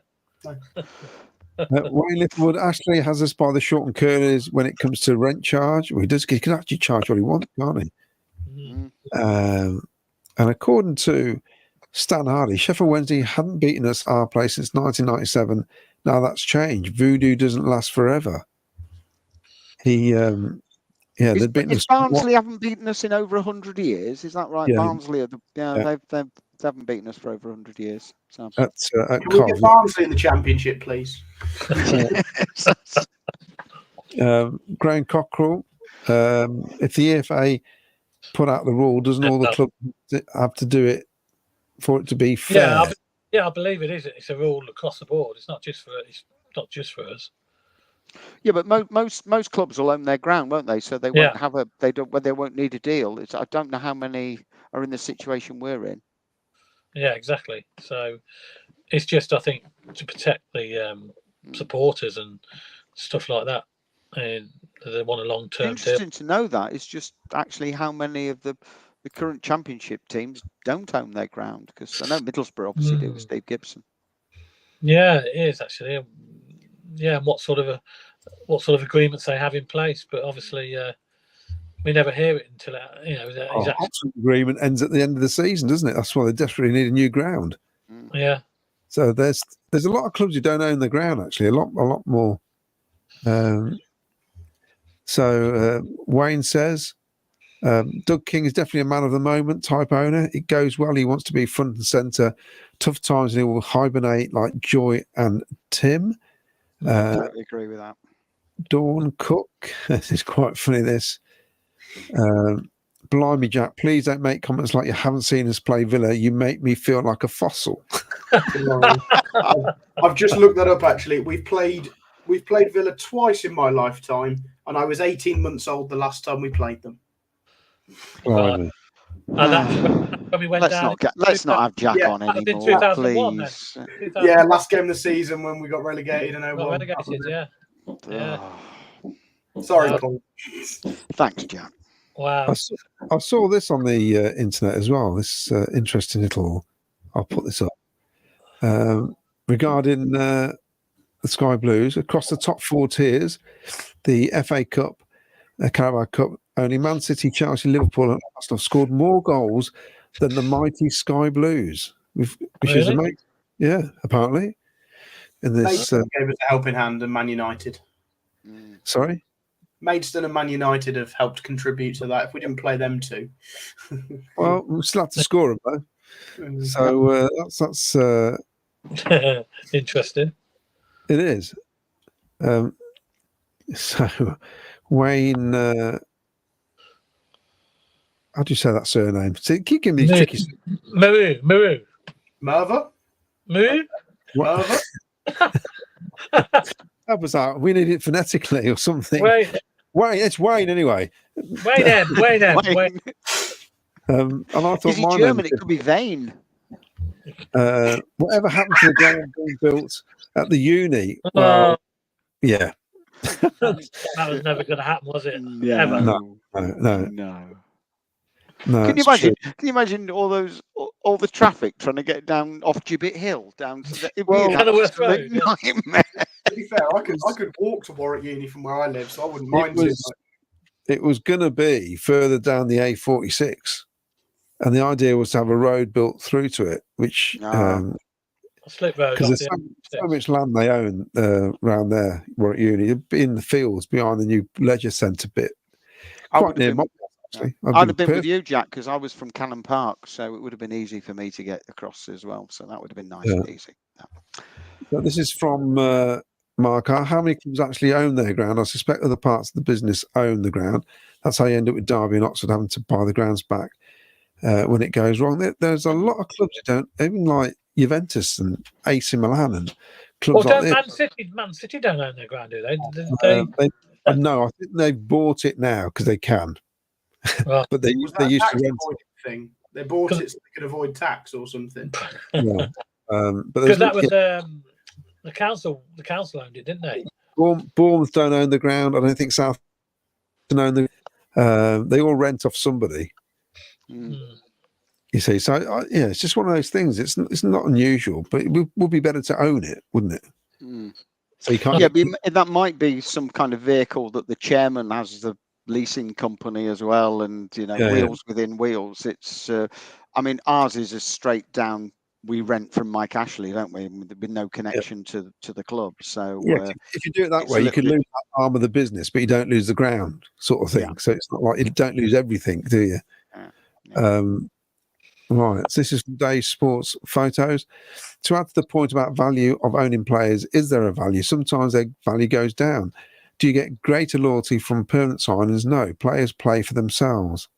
Wayne Littlewood, Ashley has us by the short and curlies when it comes to rent charge. Well, he can actually charge what he wants, can't he? And according to Stan Hardy, Sheffield Wednesday hadn't beaten us our place since 1997. Now that's changed. Voodoo doesn't last forever. They've beaten us. Barnsley haven't beaten us in over 100 years. Is that right? Yeah. Barnsley, they haven't beaten us for over 100 years. So. At Can we get Barnsley in the Championship, please? Graham Cockrell, if the EFA put out the rule, doesn't all the clubs have to do it for it to be fair? I believe it is. It's a rule across the board. It's not just for us. Yeah, but most clubs will own their ground, won't they? So they won't have they won't need a deal. I don't know how many are in the situation we're in. Yeah, exactly. So it's just, I think, to protect the supporters and stuff like that. And they want a long-term Interesting deal. to know that. It's just actually how many of the current Championship teams don't own their ground, because I know Middlesbrough obviously do with Steve Gibson. Yeah, it is actually. Yeah, and what sort of agreements they have in place, but obviously we never hear it until agreement ends at the end of the season, doesn't it? That's why they desperately need a new ground. Yeah. So there's a lot of clubs who don't own the ground, actually, a lot more. Wayne says Doug King is definitely a man of the moment type owner. It goes well. He wants to be front and centre. Tough times, and he will hibernate like Joy and Tim. I totally agree with that. Dawn Cook, this is quite funny. This, blimey, Jack, please don't make comments like you haven't seen us play Villa. You make me feel like a fossil. I've just looked that up. Actually, we've played Villa twice in my lifetime, and I was 18 months old the last time we played them. Blimey. And that's when we went down. Let's not have Jack on anymore, 2001, please. Yeah, last game of the season when we got relegated and Got relegated, yeah. Sorry, Paul. Thanks, Jack. Wow. I saw this on the internet as well. This interesting little. I'll put this up regarding the Sky Blues across the top four tiers, the FA Cup, the Carabao Cup. Only Man City, Chelsea, Liverpool, and Arsenal scored more goals than the mighty Sky Blues, which is amazing. Yeah, apparently. In this, Maidstone gave us a helping hand, and Man United. Sorry, Maidstone and Man United have helped contribute to that. If we didn't play them two, well, we still have to score them though. So that's interesting. It is. So Wayne. How do you say that surname? See, keep giving me these tricky. Maru. Merva? Merva? That was that. We need it phonetically or something. Wayne. It's Wayne anyway. Wayne. And I thought is he my German? name, It could be Vane. Whatever happened to the ground being built at the uni? Oh, Well, yeah. that was never going to happen, was it? Ever. No, No, Can you it's imagine? true. Can you imagine all the traffic trying to get down off Gibbet Hill down to the? It'd be Well, an Kenilworth absolute Road, yeah. nightmare. To be fair, I could walk to Warwick Uni from where I live, so I wouldn't mind too much. It was going to be further down the A46, and the idea was to have a road built through to it, which Slip road. because there's so much land they own around there, Warwick Uni, in the fields behind the new leisure centre bit, quite near my house, actually. I'd have been with you, Jack, because I was from Cannon Park, so it would have been easy for me to get across as well. So that would have been nice and easy. But this is from Mark. How many clubs actually own their ground? I suspect other parts of the business own the ground. That's how you end up with Derby and Oxford having to buy the grounds back when it goes wrong. There's a lot of clubs who don't, even like Juventus and AC Milan and clubs like this. Man City don't own their ground, do they? No, I think they've bought it now because they can. Right. But they Was that used to tax rent avoiding thing? They bought it so they could avoid tax or something. it. Yeah. But Because that was the council owned it, didn't they? Bournemouth don't own the ground. I don't think Southampton own the. They all rent off somebody. You see, so yeah, it's just one of those things. It's not unusual, but it would be better to own it, wouldn't it? So you can't. Yeah, that might be some kind of vehicle that the chairman has the leasing company as well, and wheels within wheels. It's, I mean, ours is a straight down. We rent from Mike Ashley, don't we? There'd be no connection to the club. So if you do it that way, you could lose that arm of the business, but you don't lose the ground, sort of thing. Yeah. So it's not like you don't lose everything, do you? Right. So this is from Dave Sports Photos. To add to the point about value of owning players, is there a value? Sometimes their value goes down. Do you get greater loyalty from permanent signings? No. Players play for themselves.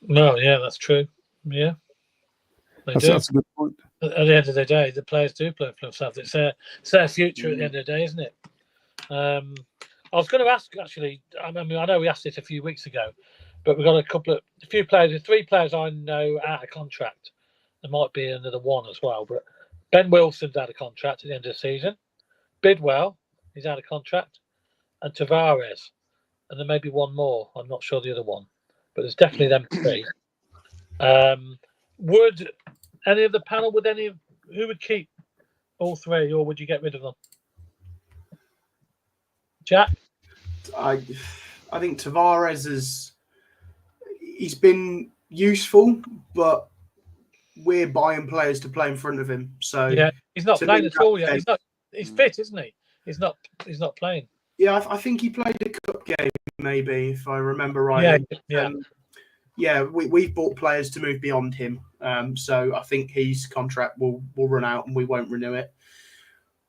No, yeah, that's true. Yeah. That's a good point. At the end of the day, the players do play for themselves. It's their future at the end of the day, isn't it? I was going to ask, actually, I mean, I know we asked it a few weeks ago, but we've got a few players, 3 players I know out of contract. There might be another one as well, but Ben Wilson's out of contract at the end of the season. Bidwell is out of contract, and Tavares, and there may be one more. I'm not sure the other one, but there's definitely them 3. Would any of the panel, who would keep all 3, or would you get rid of them? Jack? I think Tavares he's been useful, but we're buying players to play in front of him. So yeah, he's not playing at all yet. He's fit, isn't he? He's not playing. Yeah, I think he played a cup game, maybe, if I remember right. Yeah. We've bought players to move beyond him. So I think his contract will run out and we won't renew it.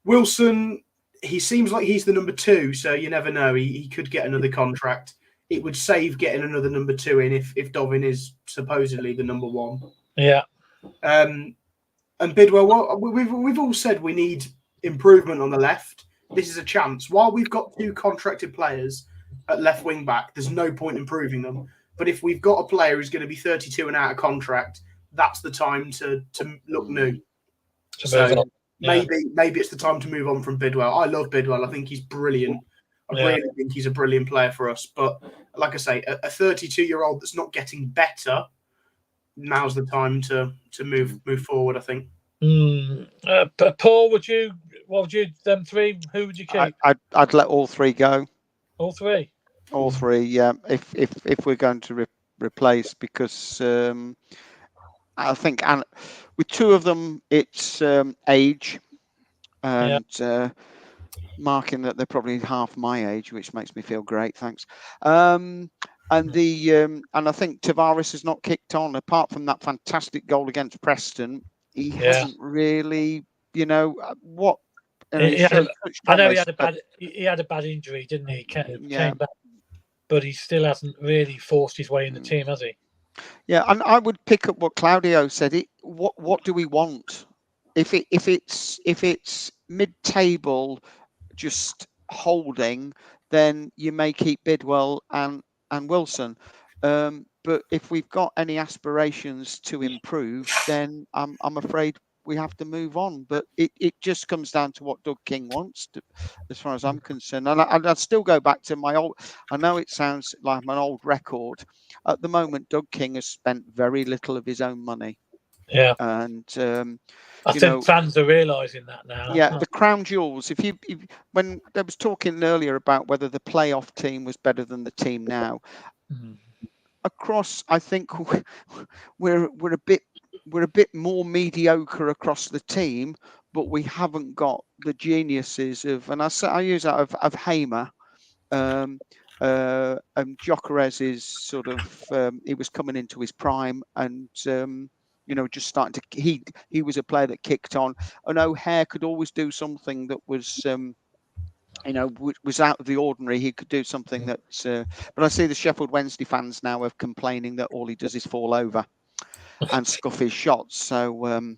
Wilson, he seems like he's the number 2, so you never know. He could get another contract. It would save getting another number 2 in if Dovin is supposedly the number 1. Yeah. And Bidwell, well, we've all said we need improvement on the left. This is a chance. While we've got 2 contracted players at left wing back, there's no point improving them. But if we've got a player who's going to be 32 and out of contract, that's the time to look new. Maybe it's the time to move on from Bidwell. I love Bidwell. I think he's brilliant. I really think he's a brilliant player for us. But like I say, a 32-year-old that's not getting better, now's the time to move forward, I think. Paul, what would you, them 3, who would you keep? I'd let all 3 go. All 3? All 3, yeah. If we're going to replace, because I think with 2 of them, it's age and marking that they're probably half my age, which makes me feel great. Thanks. And I think Tavares has not kicked on. Apart from that fantastic goal against Preston, he hasn't really, what. I know he had a bad injury, didn't he? Came back, but he still hasn't really forced his way in the team, has he? Yeah, and I would pick up what Claudio said. What do we want? If it's mid-table, just holding, then you may keep Bidwell and Wilson. But if we've got any aspirations to improve, then I'm afraid we have to move on. But it just comes down to what Doug King wants, as far as I'm concerned. And I'd still go back to my old. I know it sounds like an old record. At the moment, Doug King has spent very little of his own money. Yeah, and I think fans are realising that now. Yeah, the crown jewels. If when there was talking earlier about whether the playoff team was better than the team now, across, I think we're a bit more mediocre across the team, but we haven't got the geniuses of, and I use that of Hamer. And Gyökeres is sort of he was coming into his prime, and just starting to, he was a player that kicked on, and O'Hare could always do something that was was out of the ordinary. He could do something that's but I see the Sheffield Wednesday fans now are complaining that all he does is fall over and scuff his shots, so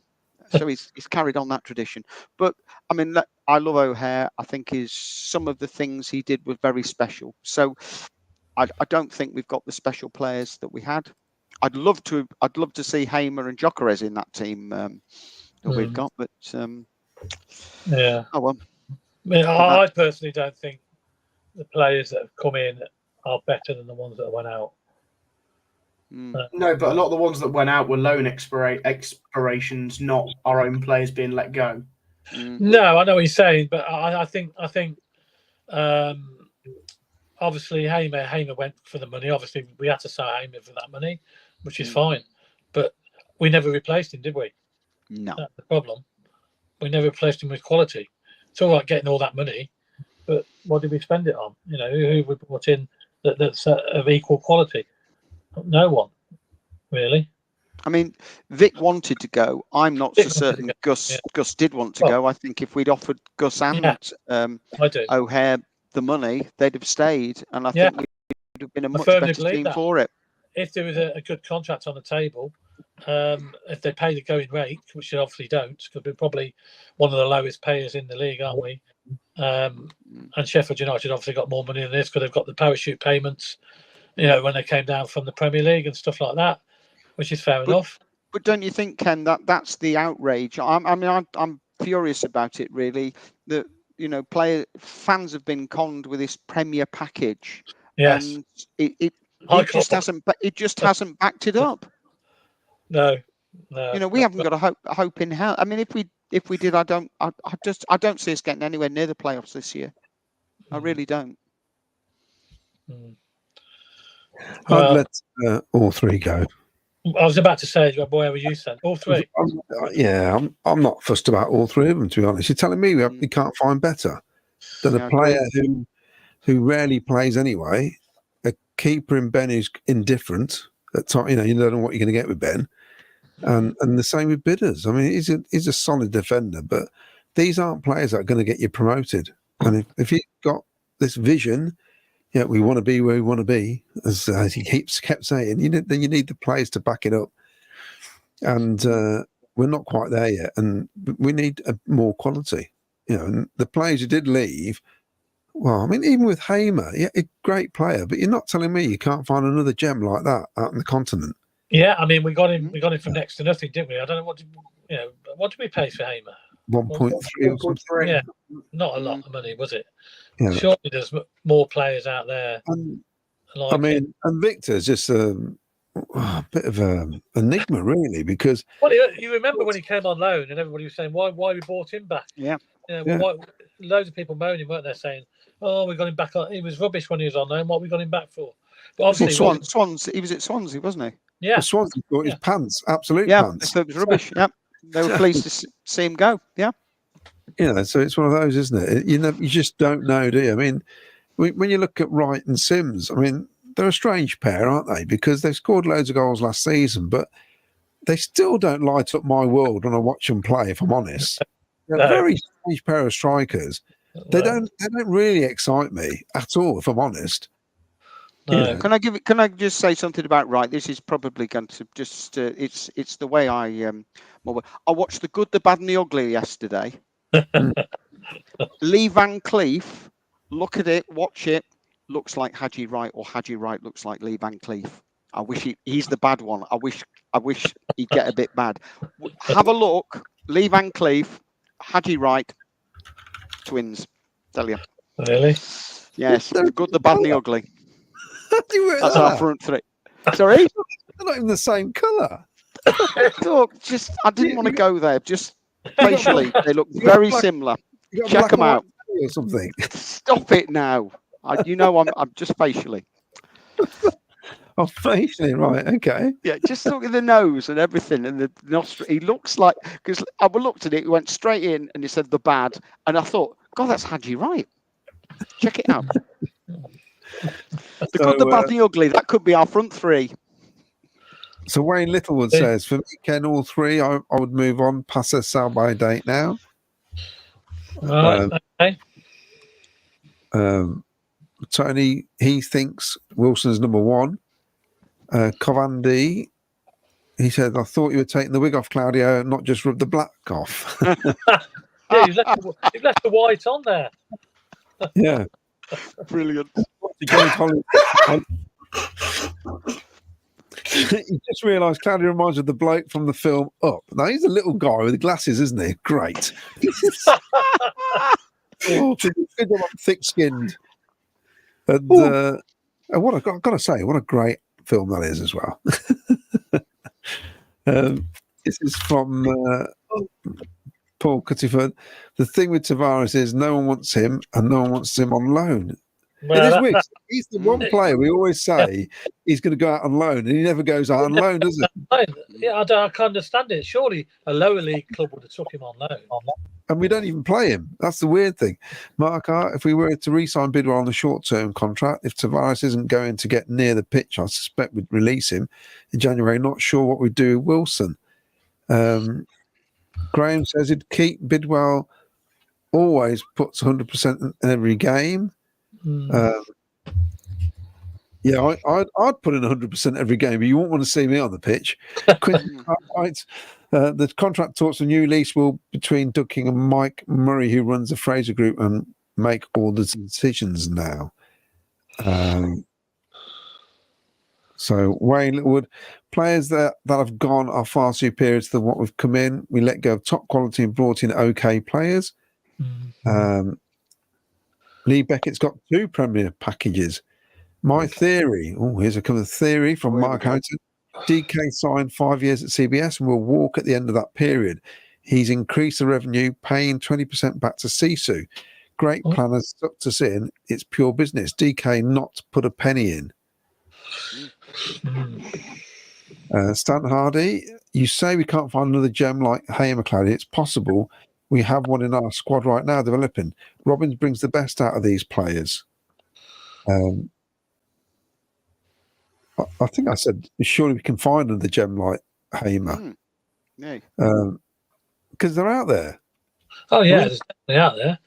he's carried on that tradition. But I mean, I love O'Hare. I think some of the things he did were very special. So I don't think we've got the special players that we had. I'd love to see Hamer and Gyökeres in that team that we've got, but yeah. Oh well. I mean, I personally don't think the players that have come in are better than the ones that went out. No, but a lot of the ones that went out were loan expirations, not our own players being let go. No, I know what you're saying, but I think obviously Hamer went for the money. Obviously, we had to sell Hamer for that money, which is fine. But we never replaced him, did we? No. That's the problem. We never replaced him with quality. It's all right getting all that money, but what did we spend it on? Who we brought in that's of equal quality? No one, really. I mean, Vic wanted to go. I'm not so certain Gus did want to go. I think if we'd offered Gus and O'Hare the money, they'd have stayed, and I think we'd have been a much better team for it. If there was a good contract on the table, if they pay the going rate, which they obviously don't, because we're probably one of the lowest payers in the league, aren't we? And Sheffield United obviously got more money than this because they've got the parachute payments, when they came down from the Premier League and stuff like that, which is fair enough. But don't you think, Ken, that's the outrage? I'm furious about it, really. That fans have been conned with this Premier package, and it just hasn't backed it up. No. We haven't got a hope in hell. I mean, if we did, I don't see us getting anywhere near the playoffs this year. I really don't. I'd let all three go. I was about to say, where were you saying? All three? I'm not fussed about all three of them, to be honest. You're telling me we can't find better than a player who rarely plays anyway, a keeper in Ben who's indifferent at time. You don't know what you're going to get with Ben, and the same with Bidders. I mean, he's a solid defender, but these aren't players that are going to get you promoted. And if you've got this vision, we want to be where we want to be, as he kept saying, then you need the players to back it up. And we're not quite there yet, and we need more quality. And the players who did leave, well, I mean, even with Hamer, a great player, but you're not telling me you can't find another gem like that out on the continent. Yeah, I mean, we got him from next to nothing, didn't we? I don't know what did we pay for Hamer? 1.3 or something. Yeah, not a lot of money, was it? Yeah. Surely there's more players out there. And Victor's just a bit of an enigma, really, because. Well, you remember when he came on loan, and everybody was saying, "Why we bought him back?" Yeah. Loads of people moaning, weren't they, saying, "Oh, we got him back. He was rubbish when he was on loan. What we got him back for?" But obviously, Swansea. He was at Swansea, wasn't he? Yeah. Well, Swansea bought his pants, absolute pants. Yeah, it was rubbish. Yeah, they were pleased to see him go. Yeah. So it's one of those, isn't it? You just don't know, do you? I mean, when you look at Wright and Sims, I mean, they're a strange pair, aren't they? Because they scored loads of goals last season, but they still don't light up my world when I watch them play, if I'm honest. They're a very strange pair of strikers. They don't really excite me at all, if I'm honest. No. Can I just say something about Wright? This is probably going to just it's the way I watched The Good, the Bad and the Ugly yesterday. Lee Van Cleef, look at it, watch it, looks like Haji Wright, or Haji Wright looks like Lee Van Cleef. I wish he's the bad one. I wish he'd get a bit bad. Have a look. Lee Van Cleef, Haji Wright, twins. Tell you. Really? Yes, the good, the bad, and the ugly. How do you wear That's that? our front three. Sorry? They're not even the same colour. Look, I didn't want to go there. Just facially, they look very similar. You got Check black and them out. white or something. Stop it now. I'm just facially. Oh, facially, right? Okay. Yeah, just look at the nose and everything, and the nostril. He looks like, because I looked at it, he went straight in and he said the bad, and I thought, God, that's Haji Wright. Check it out. The good, the bad, and the ugly. That could be our front three. So Wayne Littlewood says, for me, Ken, all three, I would move on, pass a sell by date now. Right. Okay. Tony, he thinks Wilson's number one. Covandy, he said, I thought you were taking the wig off, Claudio, not just rub the black off. Yeah, you've left the white on there. Yeah. Brilliant. He just realised Claudio reminds me of the bloke from the film Up. Now, he's a little guy with the glasses, isn't he? Great. Thick-skinned. And what I've got to say, what a great film that is as well. This is from Paul Cuttyford. The thing with Tavares is no one wants him and no one wants him on loan. Well, It is weird. He's the one player we always say he's going to go out on loan, and he never goes out on loan, does he? Yeah, I can't understand it. Surely a lower league club would have took him on loan. And we don't even play him. That's the weird thing. Mark, if we were to re-sign Bidwell on a short-term contract, if Tavares isn't going to get near the pitch, I suspect we'd release him in January. Not sure what we'd do with Wilson. Graham says he'd keep Bidwell, always puts 100% in every game. Yeah, I'd put in 100% every game, but you won't want to see me on the pitch. The contract talks a new lease will between Ducking and Mike Murray, who runs the Fraser Group, and make all the decisions now. So Wayne Littlewood, players that have gone are far superior to what we've come in. We let go of top quality and brought in okay players. Lee Beckett's got 2 Premier packages. My theory, here's a kind of theory from Mark Houghton. DK signed 5 years at CBS and will walk at the end of that period. He's increased the revenue, paying 20% back to Sisu. Great plan has sucked us in. It's pure business. DK not put a penny in. Stan Hardy, you say we can't find another gem like Hamer, Claudia. It's possible. We have one in our squad right now developing. Robbins brings the best out of these players. I think I said, surely we can find another gem like Hamer. Yeah. Because they're out there. Oh, yeah, there's definitely out there.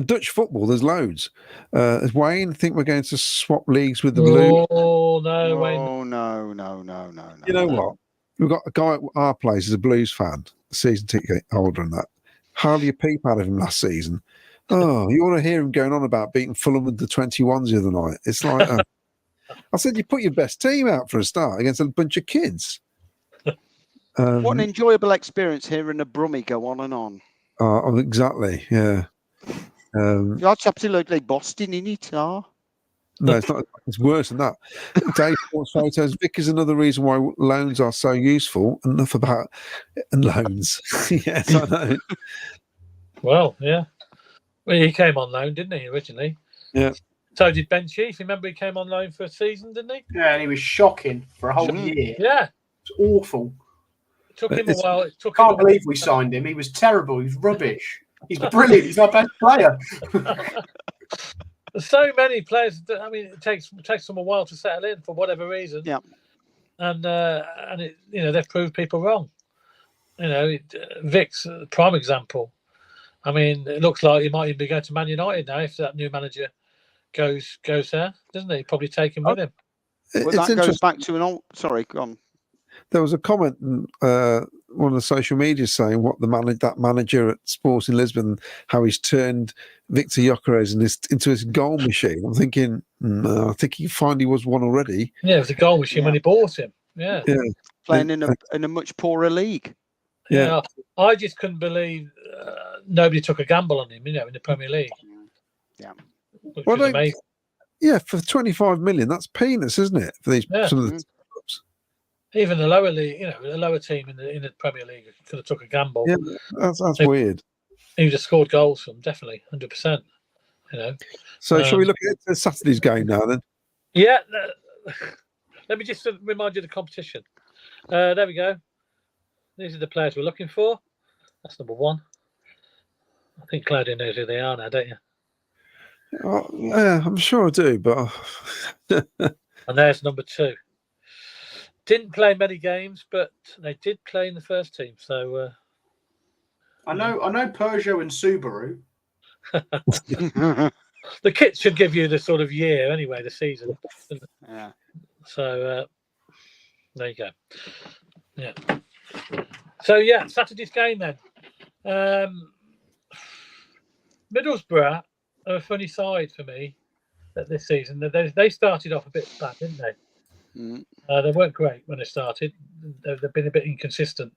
Dutch football, there's loads. Wayne, think we're going to swap leagues with the Blue? Oh, no, Wayne. Oh, no. You know what? We've got a guy at our place who's a Blues fan, season ticket holder and that. Hardly a peep out of him last season. Oh, you want to hear him going on about beating Fulham with the 21s the other night. It's like, I said, you put your best team out for a start against a bunch of kids. What an enjoyable experience hearing a Brummie go on and on. Oh, exactly, yeah. That's absolutely busting in it, No, it's not. It's worse than that. Dave Sports Photos. Vic is another reason why loans are so useful. Enough about loans. Yes, I know. Well, yeah. Well, he came on loan, didn't he, originally? Yeah. So did Ben Chief. Remember he came on loan for a season, didn't he? Yeah, and he was shocking for a whole year. Yeah. It's awful. It took him a while. Can't believe we signed him. He was terrible. He was rubbish. He's brilliant. He's our best player. There's so many players. It takes them a while to settle in for whatever reason. Yeah. And it, they've proved people wrong. Vic's a prime example. It looks like he might even be going to Man United now if that new manager goes there, doesn't he? Probably take him with him. Well, that goes back to an old. Sorry, go on. There was a comment one of the social media saying what that manager at Sporting Lisbon, how he's turned Victor Gyökeres into his goal machine. I'm thinking, no, I think he finally was one already. Yeah, it was a goal machine when he bought him. Yeah. Playing in a much poorer league. Yeah. I just couldn't believe nobody took a gamble on him, in the Premier League. Yeah. Which was amazing. Yeah, for 25 million, that's peanuts, isn't it? For these some of the clubs. Even the lower league, the lower team in the Premier League could have took a gamble. Yeah, that's weird. He just scored goals from definitely 100%. So shall we look at Saturday's game now then? Yeah. Let me just remind you of the competition. There we go. These are the players we're looking for. That's number 1. I think Claudia knows who they are now, don't you? Yeah, I'm sure I do, but and there's number 2. Didn't play many games, but they did play in the first team. So I know Peugeot and Subaru. The kit should give you the sort of year anyway, the season. Yeah. So there you go. Yeah. So Saturday's game then. Middlesbrough are a funny side for me this season. They started off a bit bad, didn't they? They weren't great when they started. They've been a bit inconsistent.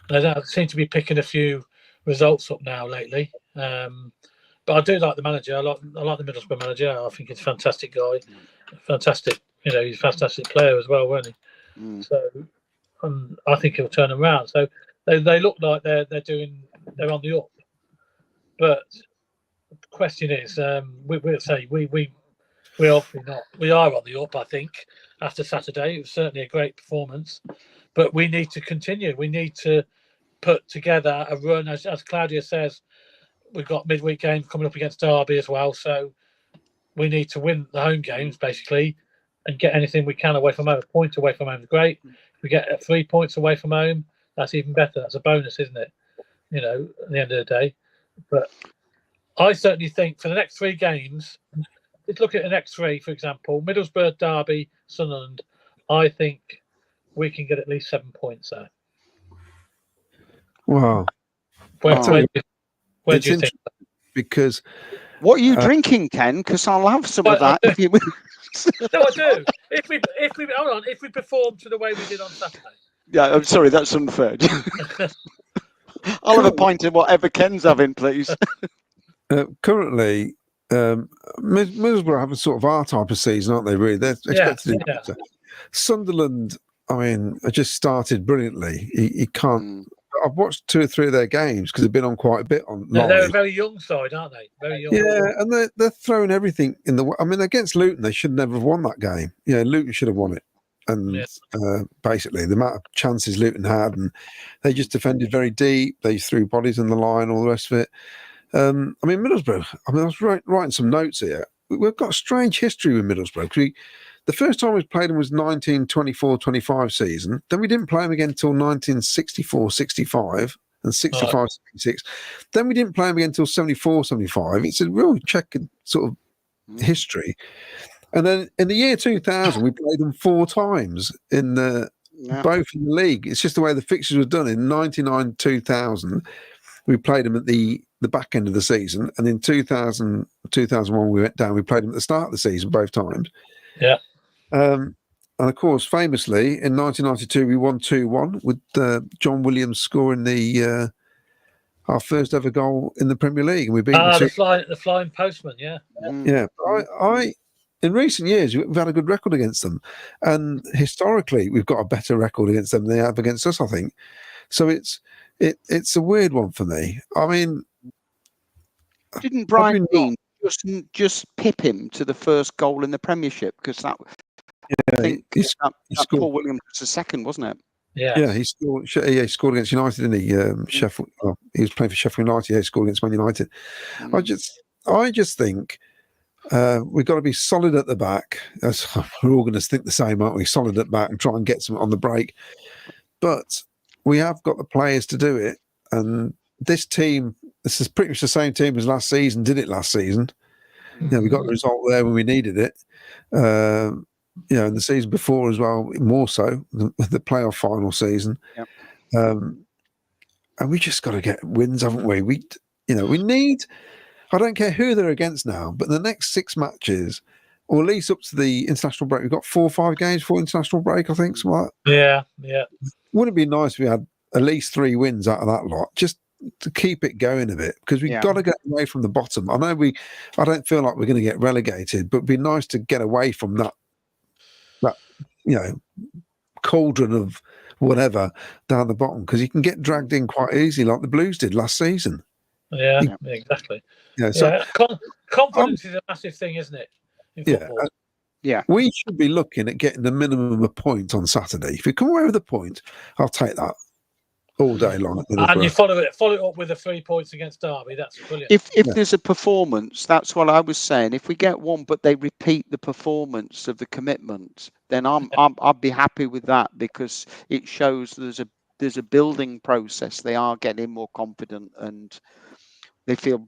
They seem to be picking a few results up now lately. But I do like the manager. I like the Middlesbrough manager. I think he's a fantastic guy. Fantastic. He's a fantastic player as well, weren't he? So I think he'll turn them around. So they look like they're on the up. But the question is, we'll say we're obviously not. We are on the up, I think, after Saturday. It was certainly a great performance. But we need to continue. We need to put together a run. As Claudia says, we've got midweek games coming up against Derby as well. So we need to win the home games, basically, and get anything we can away from home. A point away from home is great. If we get 3 points away from home, that's even better. That's a bonus, isn't it? At the end of the day. But I certainly think for the next 3 games, let's look at the next 3, for example, Middlesbrough, Derby, Sunderland. I think we can get at least 7 points there. Wow. Where do you think? Because what are you drinking, Ken? Because I'll have some of that. No, I do. If we perform to the way we did on Saturday. Yeah, I'm sorry, that's unfair. I'll have a pint of whatever Ken's having, please. Currently, Middlesbrough have a sort of our type of season, aren't they? Really, they're expected to do better. Sunderland, I mean, just started brilliantly. You can't. I've watched 2 or 3 of their games because they've been on quite a bit on. They're a very young side, aren't they? Very young. Yeah, and they're throwing everything in the. I mean, against Luton, they should never have won that game. Luton should have won it. And basically, the amount of chances Luton had, and they just defended very deep. They threw bodies on the line, all the rest of it. I mean, Middlesbrough. I was writing some notes here. We've got a strange history with Middlesbrough. The first time we played them was 1924-25 season. Then we didn't play them again until 1964-65 and 65-66. Then we didn't play them again until 74-75. It's a real checkered sort of history. And then in the year 2000, we played them 4 times in both in the league. It's just the way the fixtures were done. In 99-2000, we played them at the back end of the season. And in 2001, we went down. We played them at the start of the season both times. Yeah. And of course, famously, in 1992, we won 2-1 with John Williams scoring our first ever goal in the Premier League. And we beat the flying postman, yeah. Yeah. In recent years, we've had a good record against them. And historically, we've got a better record against them than they have against us, I think. So it's a weird one for me. I mean... Didn't Brian Dean just pip him to the first goal in the Premiership? Because that... I think Paul Williams was the second, wasn't it? Yeah, he scored against United, didn't he? Sheffield. Well, he was playing for Sheffield United. Yeah, he scored against Man United. I just think we've got to be solid at the back. We're all going to think the same, aren't we? Solid at the back and try and get some on the break. But we have got the players to do it. And this team, this is pretty much the same team as last season. Did it last season? We got the result there when we needed it. And the season before as well, more so, the playoff final season. Yep. And we just got to get wins, haven't we? We need. I don't care who they're against now, but the next 6 matches, or at least up to the international break, we've got 4 or 5 games for international break, I think. Something like that. Yeah. Wouldn't it be nice if we had at least 3 wins out of that lot, just to keep it going a bit? Because we've got to get away from the bottom. I don't feel like we're going to get relegated, but it'd be nice to get away from that cauldron of whatever down the bottom, because you can get dragged in quite easily, like the Blues did last season. Yeah, exactly. So confidence is a massive thing, isn't it? In football? We should be looking at getting the minimum of a point on Saturday. If we come away with a point, I'll take that all day long. And you follow it up with the 3 points against Derby. That's brilliant. If there's a performance, that's what I was saying. If we get one, but they repeat the performance of the commitment, then I'd be happy with that, because it shows there's a building process. They are getting more confident and they feel,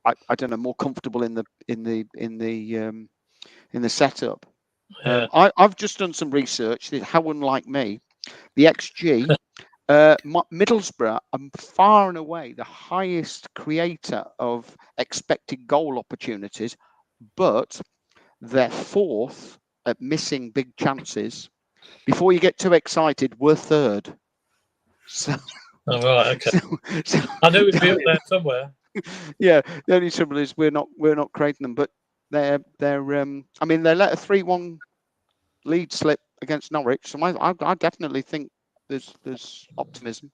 I don't know, more comfortable in the setup. Yeah. I've just done some research. How unlike me, the XG. Middlesbrough are far and away the highest creator of expected goal opportunities, but they're 4th at missing big chances. Before you get too excited, we're 3rd. So, right, okay. So I knew we'd be up there somewhere. Yeah, the only trouble is we're not creating them, but they're they let a 3-1 lead slip against Norwich, so I definitely think there's optimism.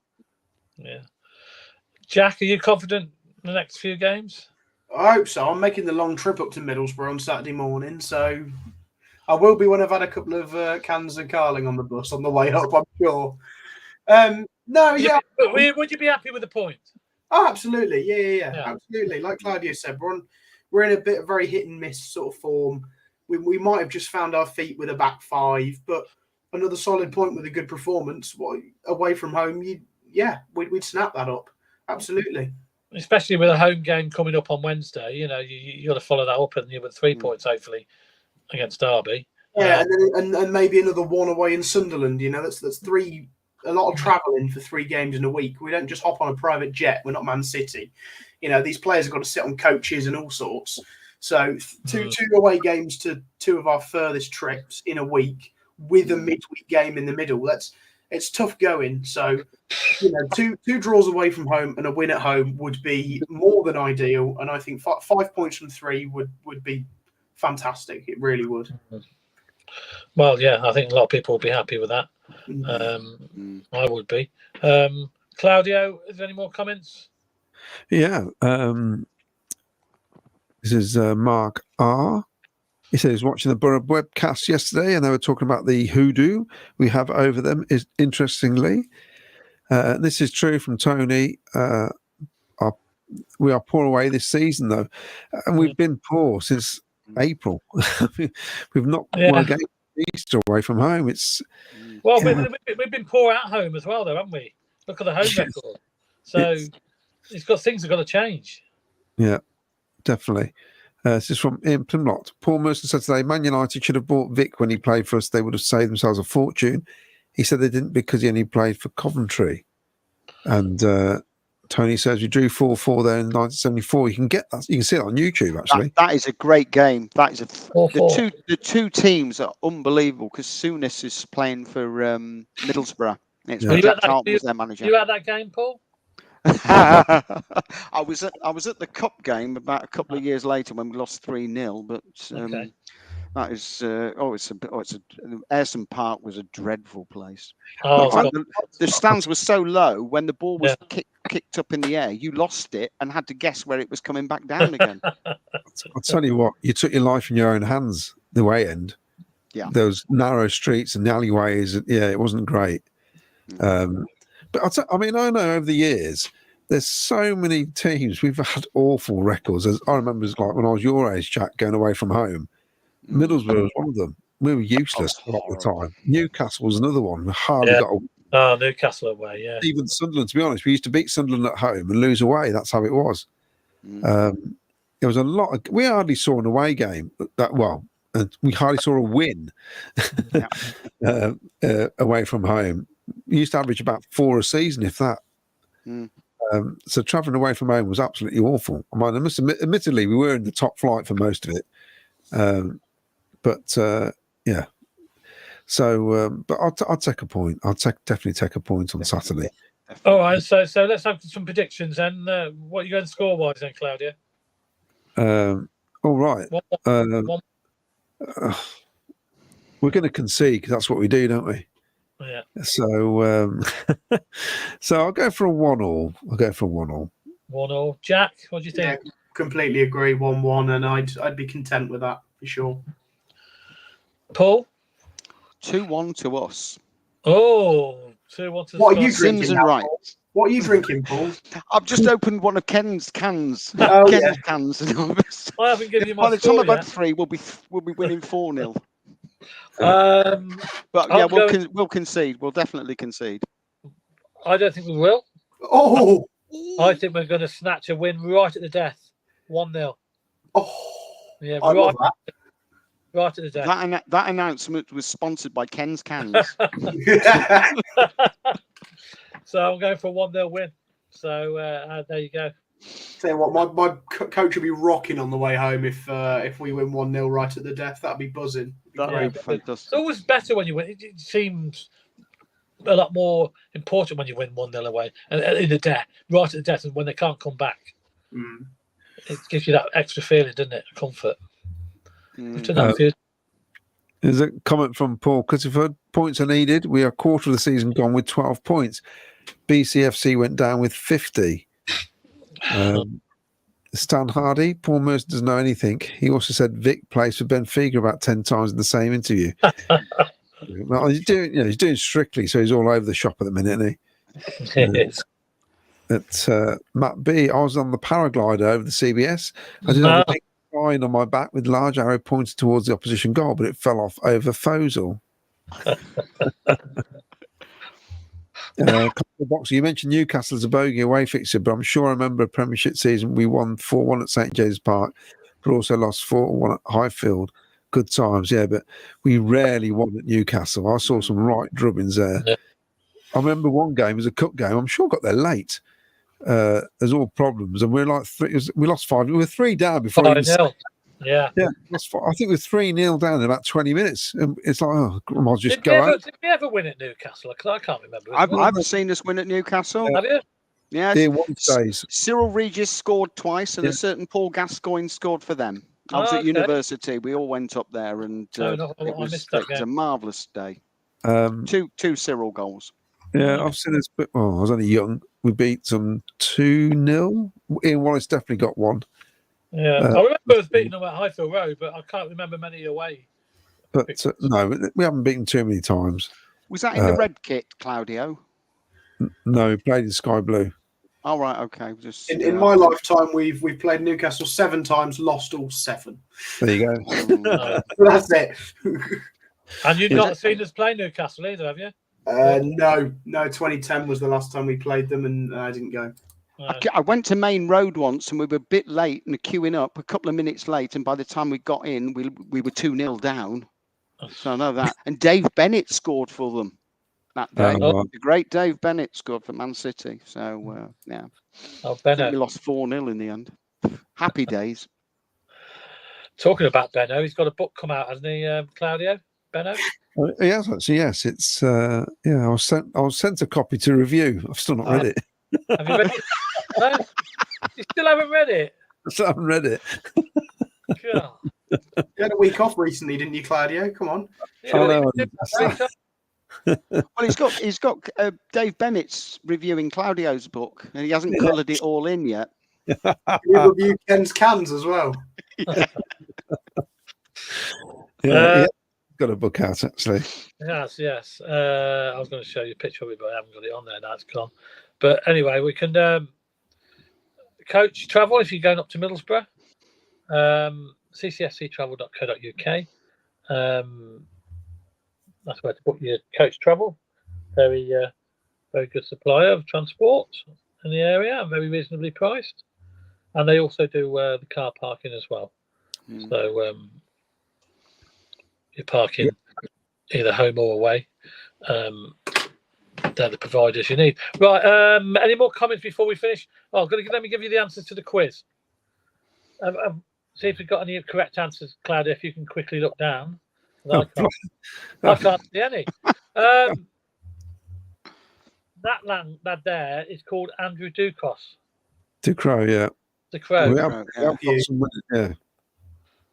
Yeah. Jack, are you confident in the next few games? I hope so. I'm making the long trip up to Middlesbrough on Saturday morning, so I will be when I've had a couple of cans of Carling on the bus on the way up, I'm sure. Would you be happy with the point? Oh, absolutely. Yeah. Absolutely. Like Claudio said, we're in a bit of very hit and miss sort of form. We might have just found our feet with a back 5, but another solid point with a good performance away from home, we'd snap that up. Absolutely. Especially with a home game coming up on Wednesday, you got to follow that up, and you with 3 points hopefully against Derby. Yeah, and maybe another 1 away in Sunderland. That's 3. A lot of travelling for 3 games in a week. We don't just hop on a private jet. We're not Man City. These players have got to sit on coaches and all sorts. So two away games to 2 of our furthest trips in a week, with a midweek game in the middle. It's tough going. So, 2 draws away from home and a win at home would be more than ideal. And I think 5 points from 3 would be fantastic. It really would. Well, yeah, I think a lot of people would be happy with that. I would be. Claudio, is there any more comments? Yeah. This is Mark R. He says he was watching the Boro webcast yesterday, and they were talking about the hoodoo we have over them. Is interestingly, this is true from Tony. We are poor away this season, though, and we've been poor since April. We've not won a game Easter away from home. We've been poor at home as well, though, haven't we? Look at the home record. So things have got to change. Yeah, definitely. This is from Ian Plumlott. Paul Merson said today, Man United should have bought Vic when he played for us. They would have saved themselves a fortune. He said they didn't because he only played for Coventry. And Tony says we drew 4-4 there in 1974. You can get that. You can see it on YouTube, actually. That is a great game. That is the two teams are unbelievable, because Souness is playing for Middlesbrough. Jack Charlton was their manager. You at that game, Paul? I was at the cup game about a couple of years later when we lost 3-0, but that is Ayrton Park was a dreadful place. The stands were so low, when the ball was kicked up in the air, you lost it and had to guess where it was coming back down again. I'll tell you what, you took your life in your own hands, the way end. Yeah, those narrow streets and the alleyways. Yeah, it wasn't great. But I know over the years, there's so many teams. We've had awful records. As I remember, like when I was your age, Jack, going away from home. Middlesbrough was one of them. We were useless a lot of the time. Newcastle was another one. We hardly got a Newcastle away, yeah. Even Sunderland, to be honest. We used to beat Sunderland at home and lose away. That's how it was. There was a lot. We hardly saw an away game and we hardly saw a win away from home. we used to average about 4 a season, if that. So travelling away from home was absolutely awful. I mean, I must admit, admittedly, we were in the top flight for most of it. But yeah. So, but I'll take a point. Definitely take a point on Saturday. All right, so let's have some predictions then. What are you going score-wise then, Claudia? All right. One. We're going to concede because that's what we do, don't we? Yeah. So, so I'll go for a 1-1. 1-1. Jack, what do you think? Yeah, completely agree. 1-1, and I'd be content with that for sure. Paul? 2-1 to us. Oh, 2-1 to What are you Scott. drinking? Sims and now, right. Paul? What are you drinking, Paul? I've just opened one of Ken's cans. Oh, Ken's yeah. cans. I haven't given you my By the time score I've had yet. 3, we'll be winning 4-0. But I'm yeah, going- we'll concede. We'll definitely concede. I don't think we will. Oh, I think we're going to snatch a win right at the death. 1-0. oh, Yeah, I love right at the death. That announcement was sponsored by Ken's cans. that. So I'm going for a 1-0 win. So there you go. Tell you what, my coach will be rocking on the way home if we win 1-0 right at the death. That'd be buzzing. That would be It's fantastic. always better when you win. It seems a lot more important when you win 1-0 away and in the death, right at the death, and when they can't come back. Mm. It gives you that extra feeling, doesn't it? Comfort. There's a comment from Paul. Because if points are needed, we are a quarter of the season gone with 12 points. BCFC went down with 50. Stan Hardy, Paul Mercer doesn't know anything. He also said Vic plays for Benfica about 10 times in the same interview. Well, he's doing Strictly, so he's all over the shop at the minute, isn't he? At Matt B, I was on the paraglider over the CBS. I did have a big line on my back with large arrow pointed towards the opposition goal, but it fell off over Fozil. Boxer, you mentioned Newcastle as a bogey away fixture, but I'm sure I remember a Premiership season we won 4-1 at St James's Park, but also lost 4-1 at Highfield. Good times, yeah, but we rarely won at Newcastle. I saw some right drubbings there. Yeah. I remember one game was a cup game. I'm sure I got there late. There's all problems, and we lost 5. We were 3 down before. 5-0. Yeah. I think we're 3-0 down in about 20 minutes. And it's like, I'll just did go out. Did we ever win at Newcastle? Because I can't remember. I've seen us win at Newcastle. Have you? Yeah. Days. Cyril Regis scored twice, and a certain Paul Gascoigne scored for them. I was at university. We all went up there, and it was a marvellous day. 2 Cyril goals. Yeah, I've seen this. I was only young. We beat them 2-0. Ian Wallace definitely got one. Yeah, I remember us beating them at Highfield Road, but I can't remember many away. But no, we haven't beaten too many times. Was that in the red kit, Claudio? No, we played in Sky Blue. Oh, right, okay. Just in my lifetime, we've played Newcastle 7 times, lost all 7. There you go. That's it. And you've not seen us play Newcastle either, have you? No. 2010 was the last time we played them, and I didn't go. I went to Main Road once, and we were a bit late and queuing up, a couple of minutes late, and by the time we got in, we were 2-0 down. So I know that. And Dave Bennett scored for them that day. The great Dave Bennett scored for Man City. So, yeah. Bennett. We lost 4-0 in the end. Happy days. Talking about Benno, he's got a book come out, hasn't he, Claudio? Benno? He has actually, yes. It's I was sent a copy to review. I've still not read it. Have you read it? No? You still haven't read it? I still haven't read it. God. You had a week off recently, didn't you, Claudio? Come on. Yeah, well, he's got Dave Bennett's reviewing Claudio's book, and he hasn't coloured it all in yet. You review Ken's cans as well. Yeah, got a book out actually. Yes. I was going to show you a picture of it, but I haven't got it on there now. It's gone. But anyway, we can coach travel if you're going up to Middlesbrough. ccfctravel.co.uk. That's where to book your coach travel. Very good supplier of transport in the area and very reasonably priced. And they also do the car parking as well. So you're parking either home or away. they're the providers you need. Right. Any more comments before we finish? Oh, let me give you the answers to the quiz. See if we've got any correct answers, Claudia. If you can quickly look down. I can't see any. That there is called Andrew Ducros. Ducros, yeah. Ducros.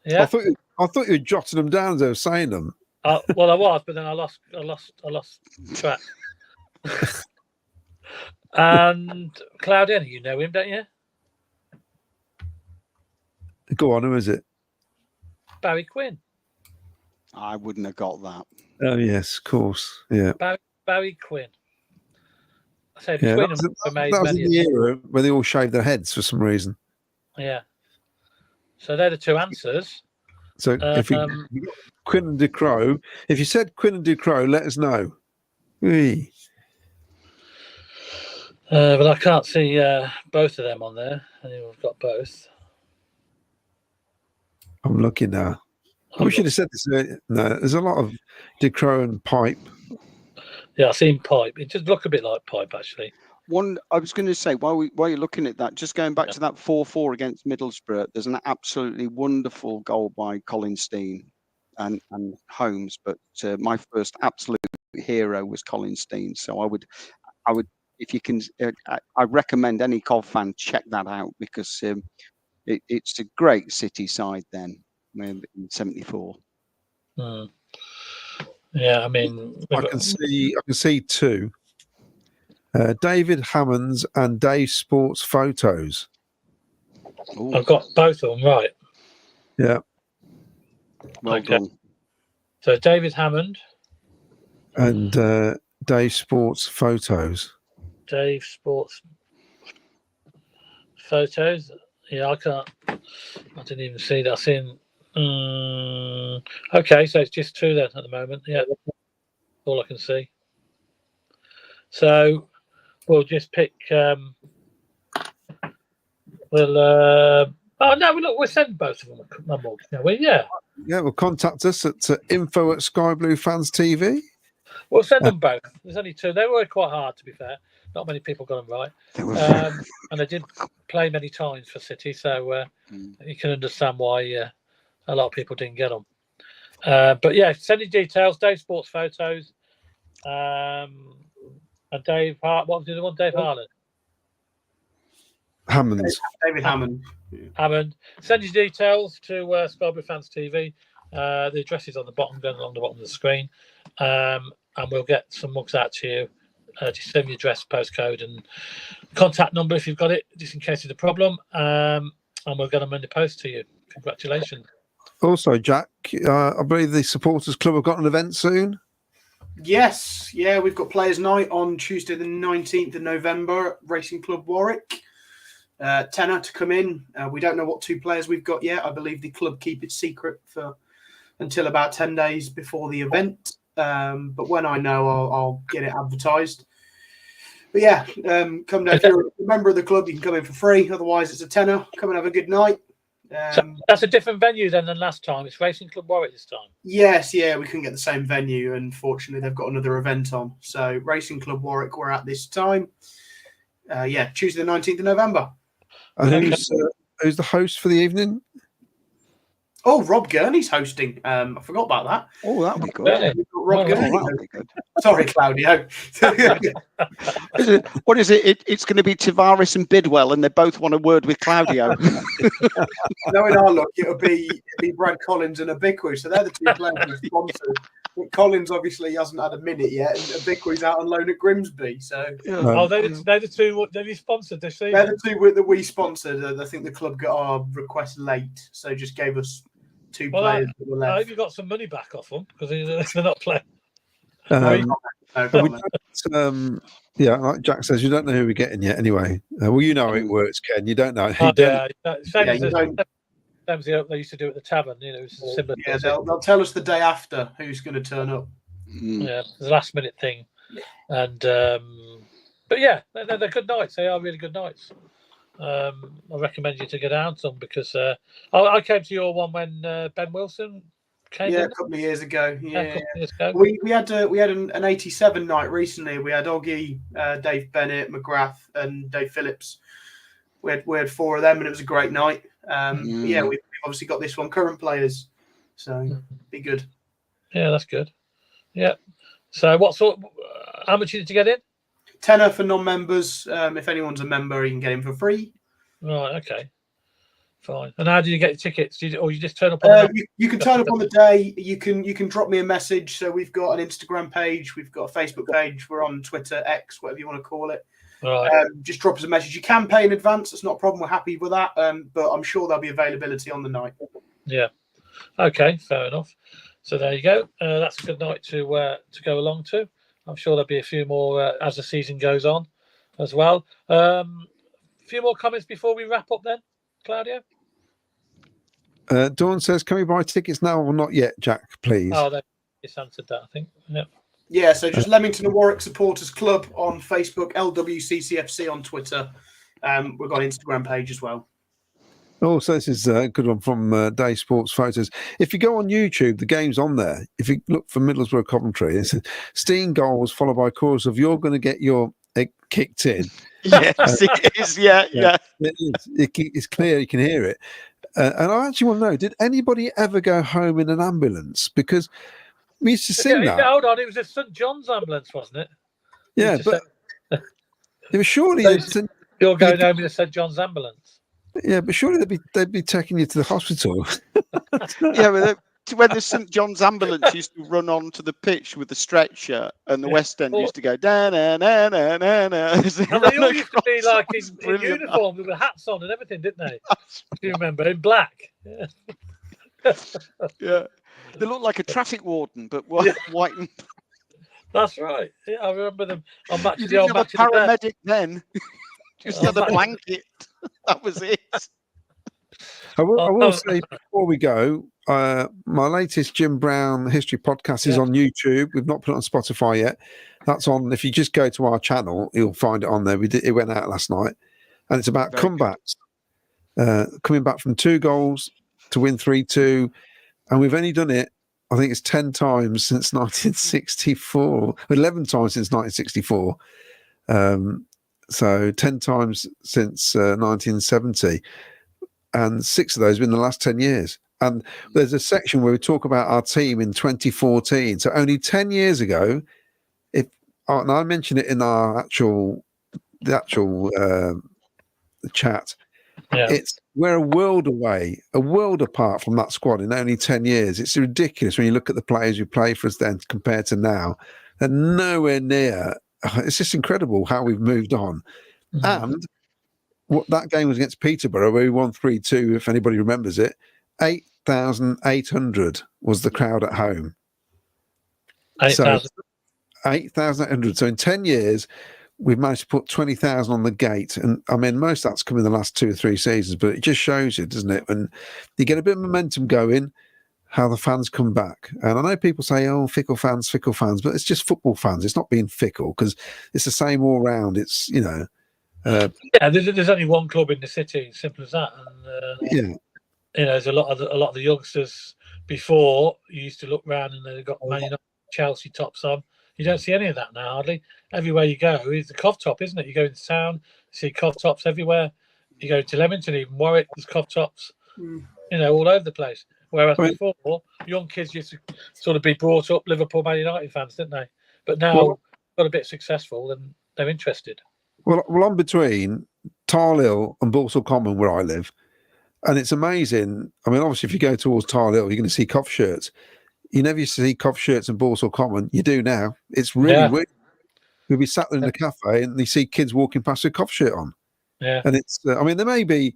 Yeah. I thought you were jotting them down as I was saying them. Well, I was, but then I lost track. And Claudia, you know him, don't you? Go on, who is it? Barry Quinn. I wouldn't have got that. Oh yes, of course. Yeah. Barry Quinn. I say yeah, between that was in the era where they all shaved their heads for some reason. Yeah. So they're the two answers. So if you Quinn and Ducros, if you said Quinn and Ducros, let us know. Whee. But I can't see both of them on there. I think we've got both. I'm looking now. We should have said this. No, there's a lot of Ducros and Pipe. Yeah, I've seen Pipe. It just look a bit like Pipe, actually. I was going to say, while you're looking at that, just going back to that 4-4 against Middlesbrough, there's an absolutely wonderful goal by Colin Steen and Holmes. But my first absolute hero was Colin Steen. So I would, if you can, I recommend any Cov fan check that out because it's a great City side then in '74. Yeah, I mean, I can see two. David Hammond's and Dave Sports photos. Ooh. I've got both of them right. Yeah. Well done. So David Hammond and Dave Sports photos. Dave Sports photos. Yeah, I didn't even see that. I've seen. Okay, so it's just two then at the moment. Yeah, that's all I can see. So we'll just pick. Oh no! We'll send both of them a mortgage, now. Yeah. Yeah, well, contact us at info@SkyBlueFansTV. We'll send them both. There's only two. They were quite hard, to be fair. Not many people got them right, and they didn't play many times for City, so you can understand why a lot of people didn't get them. But yeah, send your details. Dave Sports photos. And Dave Hart. What was the other one? Dave Harlan. Hammond's. David Hammond. Hammond. Send your details to Sky Blue Fans TV. The address is on the bottom, going along the bottom of the screen, and we'll get some mugs out to you. Just send your address, postcode, and contact number if you've got it, just in case there's a problem. And we'll get them in the post to you. Congratulations. Also, Jack, I believe the Supporters Club have got an event soon. Yes, yeah, we've got Players' Night on Tuesday the 19th of November, Racing Club Warwick. Tenner to come in. We don't know what two players we've got yet. I believe the club keep it secret until about 10 days before the event. But when I know, I'll get it advertised. But yeah, come down. If you're a member of the club, you can come in for free. Otherwise, it's a tenner. Come and have a good night. So that's a different venue than last time. It's Racing Club Warwick this time. Yes, yeah, we couldn't get the same venue. Unfortunately, they've got another event on. So Racing Club Warwick, we're at this time. Tuesday the 19th of November. And who's the host for the evening? Oh, Rob Gurney's hosting. I forgot about that. Oh, that'll be good. Rob Gurney. That'll be good. Sorry, Claudio. What is it? It's going to be Tavares and Bidwell, and they both want a word with Claudio. No, in our luck, it'll be Brad Collins and Abikwi. So they're the two players we've sponsored. But Collins obviously hasn't had a minute yet, and Abikwi's out on loan at Grimsby. So they're the two that we sponsored this season. They're the two that we sponsored. I think the club got our request late, so just gave us two players that were left. I hope you got some money back off them because they're not playing. Like Jack says, you don't know who we're getting yet. Anyway, well, you know how it works, Ken. You don't know. Same as they used to do at the tavern. It's similar. Yeah, they'll tell us the day after who's going to turn up. Yeah, it's a last minute thing, and but yeah, they're good nights. They are really good nights. I recommend you to go down some because I came to your one when Ben Wilson Came, Yeah, a didn't couple of years ago. it? A Yeah, couple of years ago. we had an 87 night recently. We had Oggy, Dave Bennett, McGrath, and Dave Phillips. We had 4 of them, and it was a great night. But yeah, we've obviously got this one, current players, so be good. Yeah, that's good. Yeah. So what sort? How much did you get in? Tenner for non-members. If anyone's a member, you can get in for free. Right. Okay. Fine. And how do you get your tickets? Or you just turn up on the night? You can turn up on the day. You can drop me a message. So we've got an Instagram page, we've got a Facebook page, we're on Twitter, X, whatever you want to call it. Right. Just drop us a message. You can pay in advance. That's not a problem. We're happy with that. But I'm sure there'll be availability on the night. Yeah. Okay. Fair enough. So there you go. That's a good night to go along to. I'm sure there'll be a few more as the season goes on as well. A few more comments before we wrap up then, Claudio? Dawn says, can we buy tickets now or not yet, Jack, please? Oh, they just answered that, I think. Yeah. Yeah, so just Leamington and Warwick Supporters Club on Facebook, LWCCFC on Twitter. We've got an Instagram page as well. Oh, so this is a good one from Day Sports Photos. If you go on YouTube, the game's on there. If you look for Middlesbrough Coventry, it's Steen goals followed by a chorus of "You're going to get your egg kicked in." Yes, it is. Yeah. It's clear you can hear it. And I actually want to know: did anybody ever go home in an ambulance? Because we used to sing that. Hold on, it was a St John's ambulance, wasn't it? Yeah, but it was surely. You're going home in a St John's ambulance. Yeah, but surely they'd be taking you to the hospital. Yeah, but when the St John's ambulance used to run onto the pitch with the stretcher, and the West End used to go da na na na na na. And they all used to be like in uniform with the hats on and everything, didn't they? Do you remember? In black. Yeah, they looked like a traffic warden, but white. And... That's right. Yeah, I remember them on Match You of the Old didn't have Match a of the Best. paramedic then. Just had a blanket. That was it. I will say before we go, my latest Jim Brown history podcast is on YouTube. We've not put it on Spotify yet. That's on. If you just go to our channel, you'll find it on there. It went out last night, and it's about comebacks, coming back from 2 goals to win 3-2, and we've only done it. I think it's 10 times since 1964, 11 times since 1964. So 10 times since 1970, and 6 of those have been in the last 10 years. And there's a section where we talk about our team in 2014. So only 10 years ago, and I mentioned it in our the actual chat. Yeah. We're a world away, a world apart from that squad in only 10 years. It's ridiculous when you look at the players who play for us then compared to now. They're nowhere near. It's just incredible how we've moved on. Mm-hmm. And what that game was against Peterborough, where we won 3-2, if anybody remembers it. 8,800 was the crowd at home. 8,000. So 8,800. So in 10 years, we've managed to put 20,000 on the gate. And I mean, most of that's come in the last 2 or 3 seasons, but it just shows you, doesn't it? When you get a bit of momentum going, how the fans come back. And I know people say, oh, fickle fans, but it's just football fans. It's not being fickle because it's the same all round. It's, yeah, there's only one club in the city, simple as that. And, there's a lot of the youngsters before you used to look around and they've got Man United, Chelsea tops on. You don't see any of that now, hardly. Everywhere you go, it's the Cov top, isn't it? You go into town, you see Cov tops everywhere. You go to Leamington, even Warwick, there's Cov tops, all over the place. Whereas before, young kids used to sort of be brought up Liverpool, Man United fans, didn't they? But now, got a bit successful and they're interested. Well, I'm between Tarl and Balsall Common, where I live. And it's amazing. I mean, obviously, if you go towards Tarl, you're going to see Cov shirts. You never used to see Cov shirts in Balsall Common. You do now. It's really weird. You'll be sat there in the cafe and you see kids walking past with a Cov shirt on. Yeah. And it's, I mean, there may be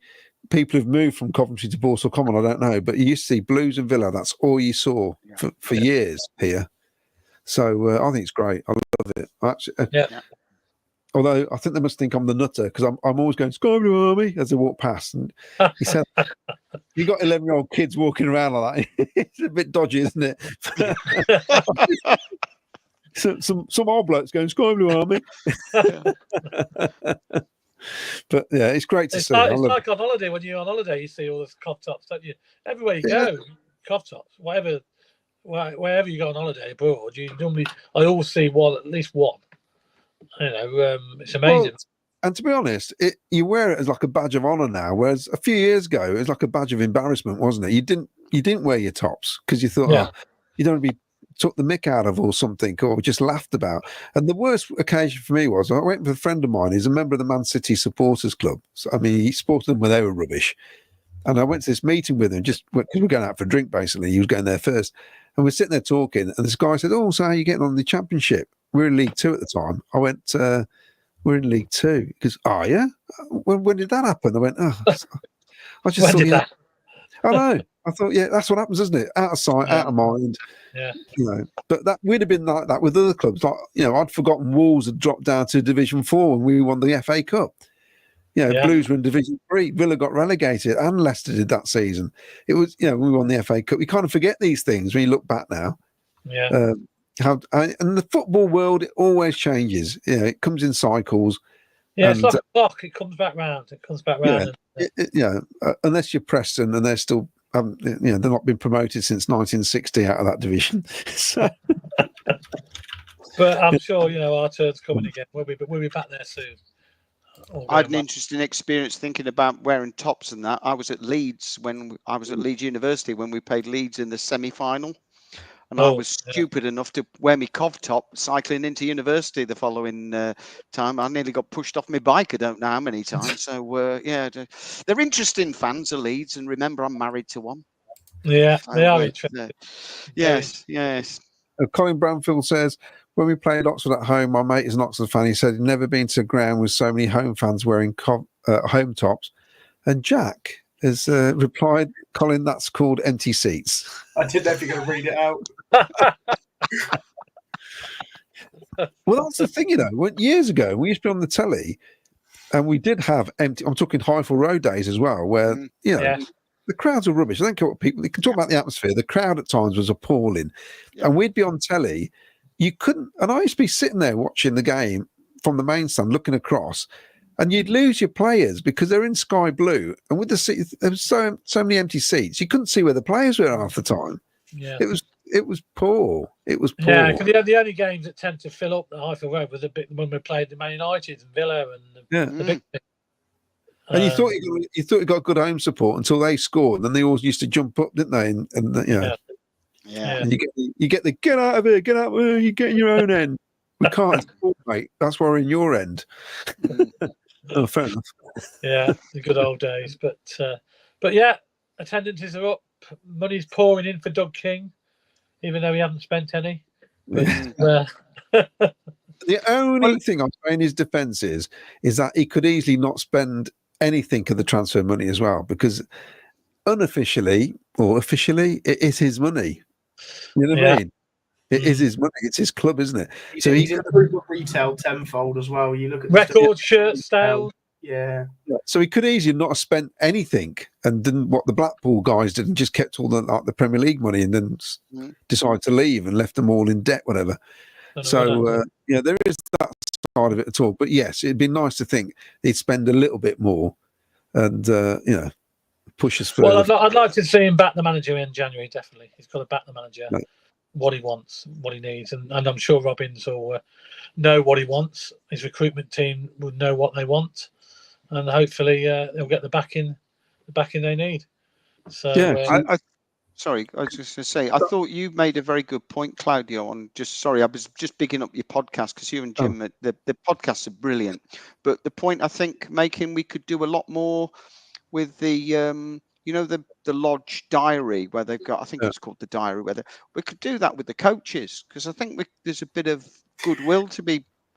people who've moved from Coventry to Balsall Common, I don't know, but you used to see Blues and Villa. That's all you saw for years here. So I think it's great. I love it. Actually, although I think they must think I'm the nutter because I'm always going, Sky Blue Army, as I walk past. And he said, you got 11-year-old kids walking around like that. It's a bit dodgy, isn't it? some old blokes going, Sky Blue Army. But yeah, it's great to see. It's like on holiday. When you're on holiday, you see all those Cov tops, don't you? Everywhere you go, Cov tops, whatever wherever you go on holiday abroad, I always see at least one. It's amazing. Well, and to be honest, you wear it as like a badge of honour now, whereas a few years ago it was like a badge of embarrassment, wasn't it? You didn't wear your tops because you thought, you don't want to be took the mick out of or something, or just laughed about. And the worst occasion for me was I went with a friend of mine. He's a member of the Man City supporters club. So, I mean, he supported them when they were rubbish. And I went to this meeting with him just because we're going out for a drink, basically. He was going there first. And we're sitting there talking, and this guy said, "Oh, so how are you getting on the Championship?" We're in League Two at the time. I went, "We're in League Two." He goes, "Oh, yeah? When did that happen?" I went, "Oh, I just thought, yeah." I know. I thought, yeah, that's what happens, isn't it? Out of sight, out of mind. Yeah. But that would have been like that with other clubs. Like, I'd forgotten Wolves had dropped down to Division 4 when we won the FA Cup. Blues were in Division 3. Villa got relegated, and Leicester did that season. It was, we won the FA Cup. We kind of forget these things when you look back now. Yeah. And the football world, it always changes. It comes in cycles. Yeah, it's like a clock. It comes back round. Unless you're Preston and they're still, they're not been promoted since 1960 out of that division. So. But I'm sure our turn's coming again. We'll be back there soon. I had an interesting experience thinking about wearing tops and that. I was at Leeds University when we played Leeds in the semi-final. And I was stupid enough to wear my Cov top cycling into university the following time. I nearly got pushed off my bike. I don't know how many times. So, they're interesting fans of Leeds. And remember, I'm married to one. Yeah, they are interesting. Yes. Colin Bramfield says, when we played Oxford at home, my mate is an Oxford fan. He said he'd never been to a ground with so many home fans wearing home tops. And Jack has replied, Colin, that's called empty seats. I didn't know if you're going to read it out. Well, that's the thing, years ago, we used to be on the telly and we did have empty, I'm talking Highfield Road days as well, where, the crowds were rubbish. I don't care what people, they can talk about the atmosphere. The crowd at times was appalling. Yeah. And we'd be on telly. You couldn't, and I used to be sitting there watching the game from the main stand, looking across, and you'd lose your players because they're in sky blue. And with the seats, there was so many empty seats, you couldn't see where the players were half the time. Yeah. It was poor. It was poor. Yeah, because the only games that tend to fill up the Highfield Road was a bit when we played the Man United and Villa and the big thing. And you thought you got good home support until they scored, and they always used to jump up, didn't they? And you get the get out of here, you get in your own end. We can't score, mate. That's why we're in your end. Oh, fair enough. Yeah, the good old days. But yeah, attendances are up. Money's pouring in for Doug King, even though he hasn't spent any. But, the only thing I'm saying in his defence is that he could easily not spend anything of the transfer money as well, because unofficially or officially, it is his money. You know what I mean? It is his money. It's his club, isn't it? He's improved retail tenfold as well. You look at record shirt sales. Yeah. So he could easily not have spent anything and didn't what the Blackpool guys did and just kept all the Premier League money and then decided to leave and left them all in debt, whatever. So there is that side of it at all. But yes, it'd be nice to think he'd spend a little bit more and push us further. Well, I'd like to see him back the manager in January. Definitely, he's got to back the manager. No. What he wants, what he needs, and I'm sure Robbins will know what he wants. His recruitment team will know what they want, and hopefully they'll get the backing they need. So Sorry, I was just going to say, I thought you made a very good point, Claudio, I was just bigging up your podcast because you and Jim, the podcasts are brilliant. But the point I think making, we could do a lot more with the, the Lodge Diary where they've got, I think it's called the Diary, we could do that with the coaches because I think there's a bit of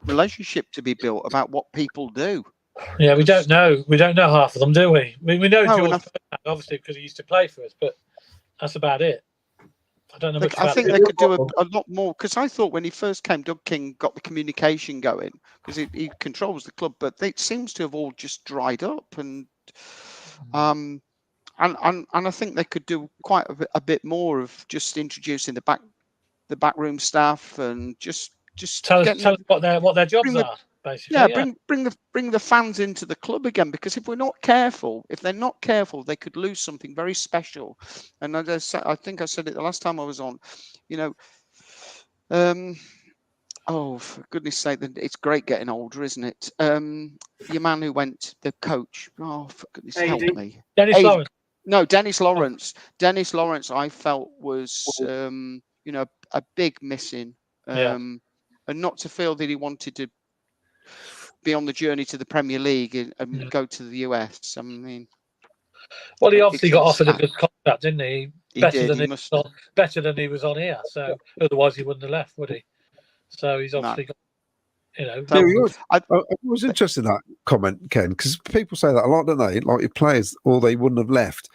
relationship to be built about what people do. Yeah, we don't know half of them, do we? We know George, obviously, because he used to play for us, but that's about it. I don't know much about I think they could do a lot more because I thought when he first came, Doug King got the communication going because he controls the club, but it seems to have all just dried up and I think they could do quite a bit more of just introducing the backroom staff and just tell us what their jobs are. basically. Yeah, bring the fans into the club again, because if they're not careful, they could lose something very special. And I think I said it the last time I was on. Oh, for goodness sake, it's great getting older, isn't it? Your man who went, the coach. Oh, for goodness, help me. Dennis Lawrence. No, Dennis Lawrence. Dennis Lawrence, I felt was, a big missing. And not to feel that he wanted to be on the journey to the Premier League and go to the US. I mean, well, he obviously got offered a good contract, didn't he? Better than he was on here. So otherwise he wouldn't have left, would he? So he's obviously got, I was interested in that comment, Ken, because people say that a lot, don't they? Like your players, or they wouldn't have left,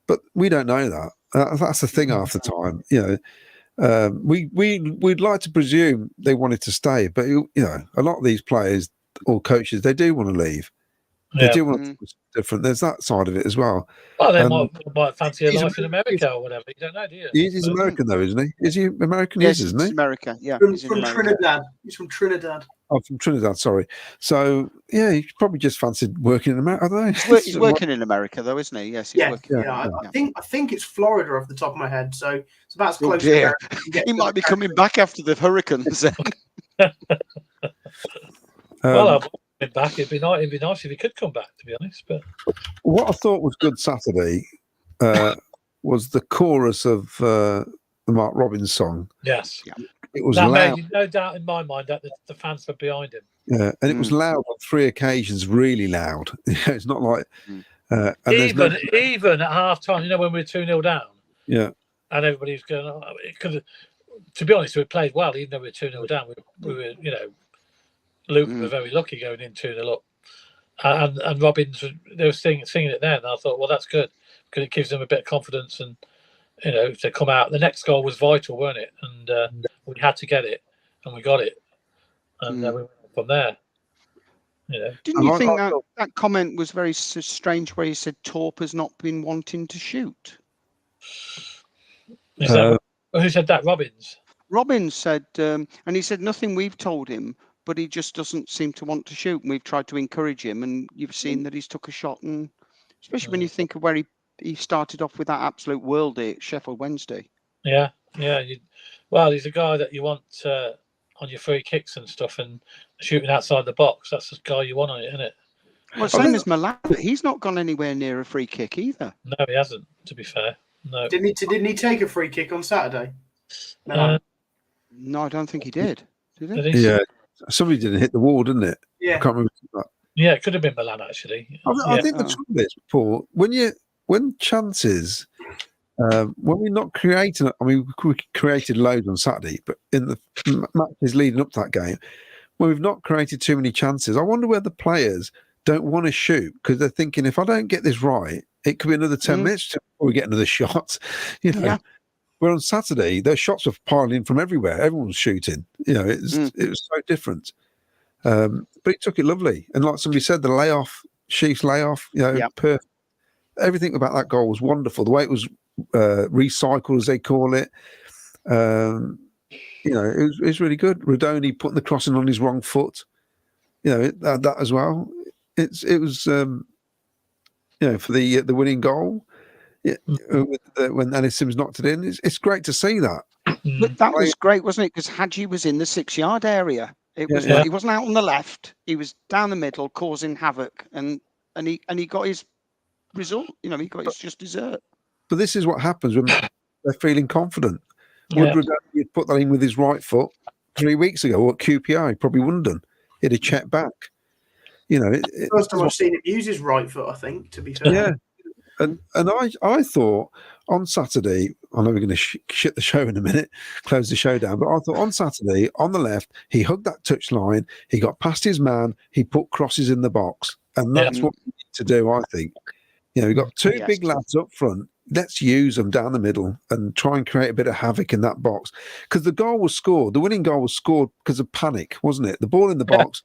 but we don't know that. That's the thing. Half the time, we'd like to presume they wanted to stay, but a lot of these players or coaches, they do want to leave. They do want to do something different. There's that side of it as well. Well, they might fancy a life in America or whatever. You don't know, do you? He's American, though, isn't he? Is he American? Yes, isn't he? He's America. Yeah, from Trinidad. He's from Trinidad. Oh, from Trinidad. Sorry. So yeah, he probably just fancied working in America. I don't know. He's working in America, though, isn't he? Yes, he's working. Yeah. I think it's Florida off the top of my head. So it's about as close. Dear. He might be coming back after the hurricanes. Well, back. It'd be nice if he could come back, to be honest. But what I thought was good Saturday was the chorus of the Mark Robbins song. Yes, it was that loud. made no doubt in my mind that the fans were behind him. Yeah, and it was loud on 3 occasions, really loud. It's not like even at half time, when we were 2-0 down. Yeah, and everybody was going. Oh, it could. To be honest, we played well, even though we were 2-0 down. We were, Luton were very lucky going in 2-0 up, and Robbins, they were singing it there, and I thought, well, that's good because it gives them a bit of confidence, and to come out. The next goal was vital, weren't it? And we had to get it, and we got it, and we went from there. Didn't you think that comment was very strange, where he said Torp has not been wanting to shoot? Who said that? Robbins. Robbins said, and he said nothing we've told him, but he just doesn't seem to want to shoot. And we've tried to encourage him, and you've seen that he's took a shot. And especially when you think of where he started off with that absolute worldie at Sheffield Wednesday. Yeah. Well, he's a guy that you want on your free kicks and stuff, and shooting outside the box. That's the guy you want on it, isn't it? Well, same as Milan. He's not gone anywhere near a free kick either. No, he hasn't. To be fair, no. Didn't he take a free kick on Saturday? No, I don't think he did. Did he? Yeah. Somebody didn't hit the wall, didn't it? Yeah. I can't remember that. Yeah, it could have been Milan, actually. I think the trouble is, Paul, when chances, when we're not creating, we created loads on Saturday, but in the matches leading up to that game, when we've not created too many chances, I wonder where the players don't want to shoot because they're thinking, if I don't get this right, it could be another 10 minutes before we get another shot. Yeah. Where on Saturday, those shots were piling in from everywhere. Everyone's shooting. It was so different. But he took it lovely. And like somebody said, the Sheaf's layoff, perfect. Everything about that goal was wonderful. The way it was recycled, as they call it. It was really good. Rodoni putting the crossing on his wrong foot. That as well. It was for the winning goal. Yeah, when Ellis Sims knocked it in, it's great to see that. But that was great, wasn't it? Because Hadji was in the 6-yard area. He wasn't out on the left. He was down the middle, causing havoc, and he got his result. He got his just dessert. But this is what happens when they're feeling confident. Would Rodoni put that in with his right foot 3 weeks ago, or at QPR, he probably wouldn't have done. He'd have checked back. First time I've seen him use his right foot, I think, to be fair. Yeah. And I thought on Saturday, I know we're going to shit the show in a minute, close the show down, but I thought on Saturday, on the left, he hugged that touch line, he got past his man, he put crosses in the box. And that's what we need to do, I think. We've got two big lads up front. Let's use them down the middle and try and create a bit of havoc in that box. Because the goal was scored, the winning goal was scored because of panic, wasn't it? The ball in the box,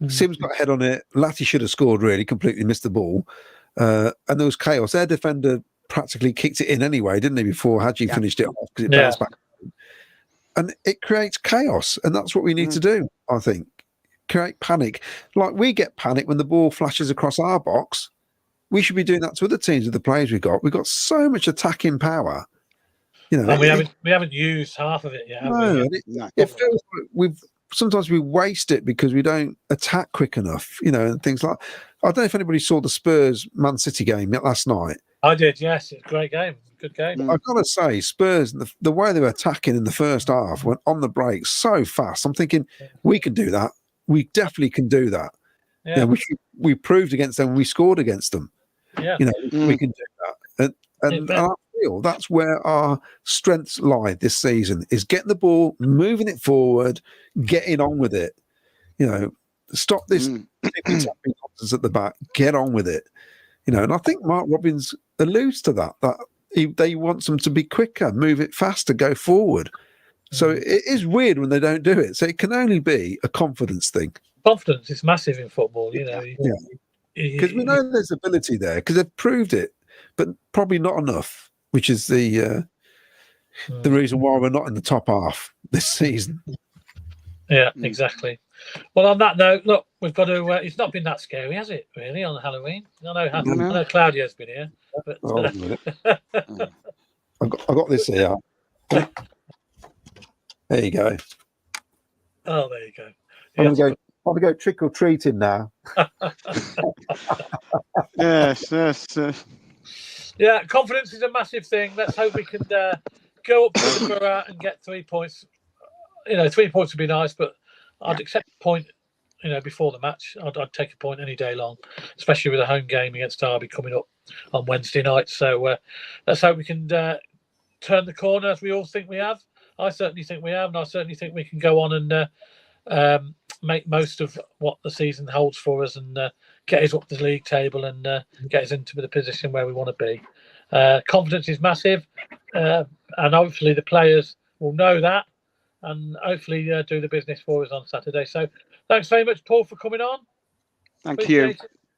Sims got a head on it, Latty should have scored really, completely missed the ball. And there was chaos. Their defender practically kicked it in anyway, didn't he, before Hadji finished it off because it bounced back. And it creates chaos, and that's what we need to do, I think. create panic. Like we get panic when the ball flashes across our box. We should be doing that to other teams with the players we've got. We've got so much attacking power. You know, And we haven't used half of it yet, have no, we? it feels like sometimes we waste it because we don't attack quick enough, you know, and things like. I don't know if anybody saw the Spurs Man City game last night. I did, yes. It's a great game. Good game. I've got to say, Spurs, the way they were attacking in the first half, went on the break so fast. I'm thinking, we can do that. We definitely can do that. Yeah. You know, we proved against them. We scored against them. Yeah. You know, we can do that. And I feel that's where our strengths lie this season, is getting the ball, moving it forward, getting on with it. You know, stop this tapping nonsense at the back, get on with it. You know, and I think Mark Robins alludes to that they want them to be quicker, move it faster, go forward. So it is weird when they don't do it. So it can only be a confidence thing. Confidence is massive in football, you know. Yeah. Because we know there's ability there, because they've proved it, but probably not enough, which is the reason why we're not in the top half this season. Yeah, exactly. Well, on that note, look, we've got to. It's not been that scary, has it? Really, on Halloween? I know Claudio's been here, but I got this here. There you go. Oh, there you go. I'm going to go trick or treating now. Yes. Yeah, confidence is a massive thing. Let's hope we can go up to Middlesbrough and get 3 points. You know, 3 points would be nice, but I'd accept a point, you know, before the match. I'd take a point any day long, especially with a home game against Derby coming up on Wednesday night. So let's hope we can turn the corner, as we all think we have. I certainly think we have, and I certainly think we can go on and make most of what the season holds for us and get us up the league table and get us into the position where we want to be. Confidence is massive, and hopefully the players will know that and hopefully do the business for us on Saturday. So thanks very much, Paul, for coming on. Thank you.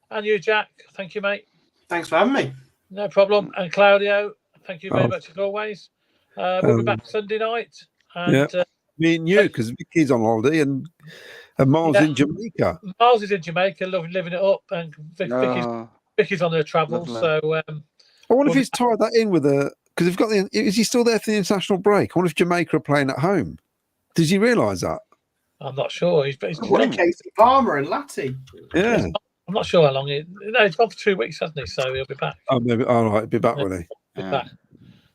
And you, Jack. Thank you, mate. Thanks for having me. No problem. And Claudio, thank you very much as always. We'll be back Sunday night. And, me and you, because Vicky's on holiday and Miles in Jamaica. Miles is in Jamaica, living it up, and Vicky's on her travels. So I wonder if he's tied that in with because they've got is he still there for the international break? I wonder if Jamaica are playing at home. Did you realise that? I'm not sure. He's Casey Palmer and Latty. Yeah. I'm not sure how long he's gone for 2 weeks, hasn't he? So he'll be back. Oh, maybe. All right, he'll be back, will he? Be back.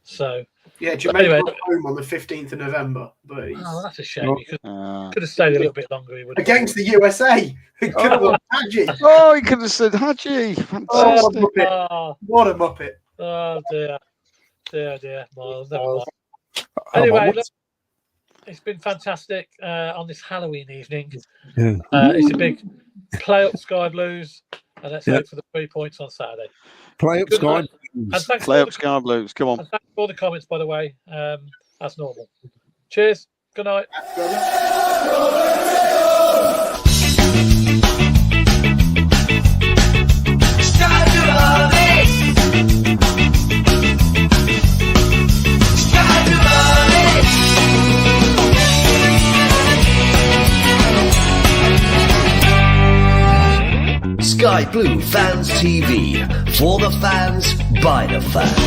So Jamaica anyway, home on the 15th of November. But that's a shame. He could have stayed a little bit longer. He would against the USA. He could have won Hadji. Oh, he could have said Hadji. Fantastic. What a muppet. Oh dear. Miles, never mind. Anyway, look, it's been fantastic on this Halloween evening. Yeah. It's a big play up Sky Blues, and let's hope for the 3 points on Saturday. Play up Sky Blues. Play up Sky Blues. Come on. And thanks for all the comments, by the way, as normal. Cheers. Good night. Sky Blue Fans TV. For the fans, by the fans.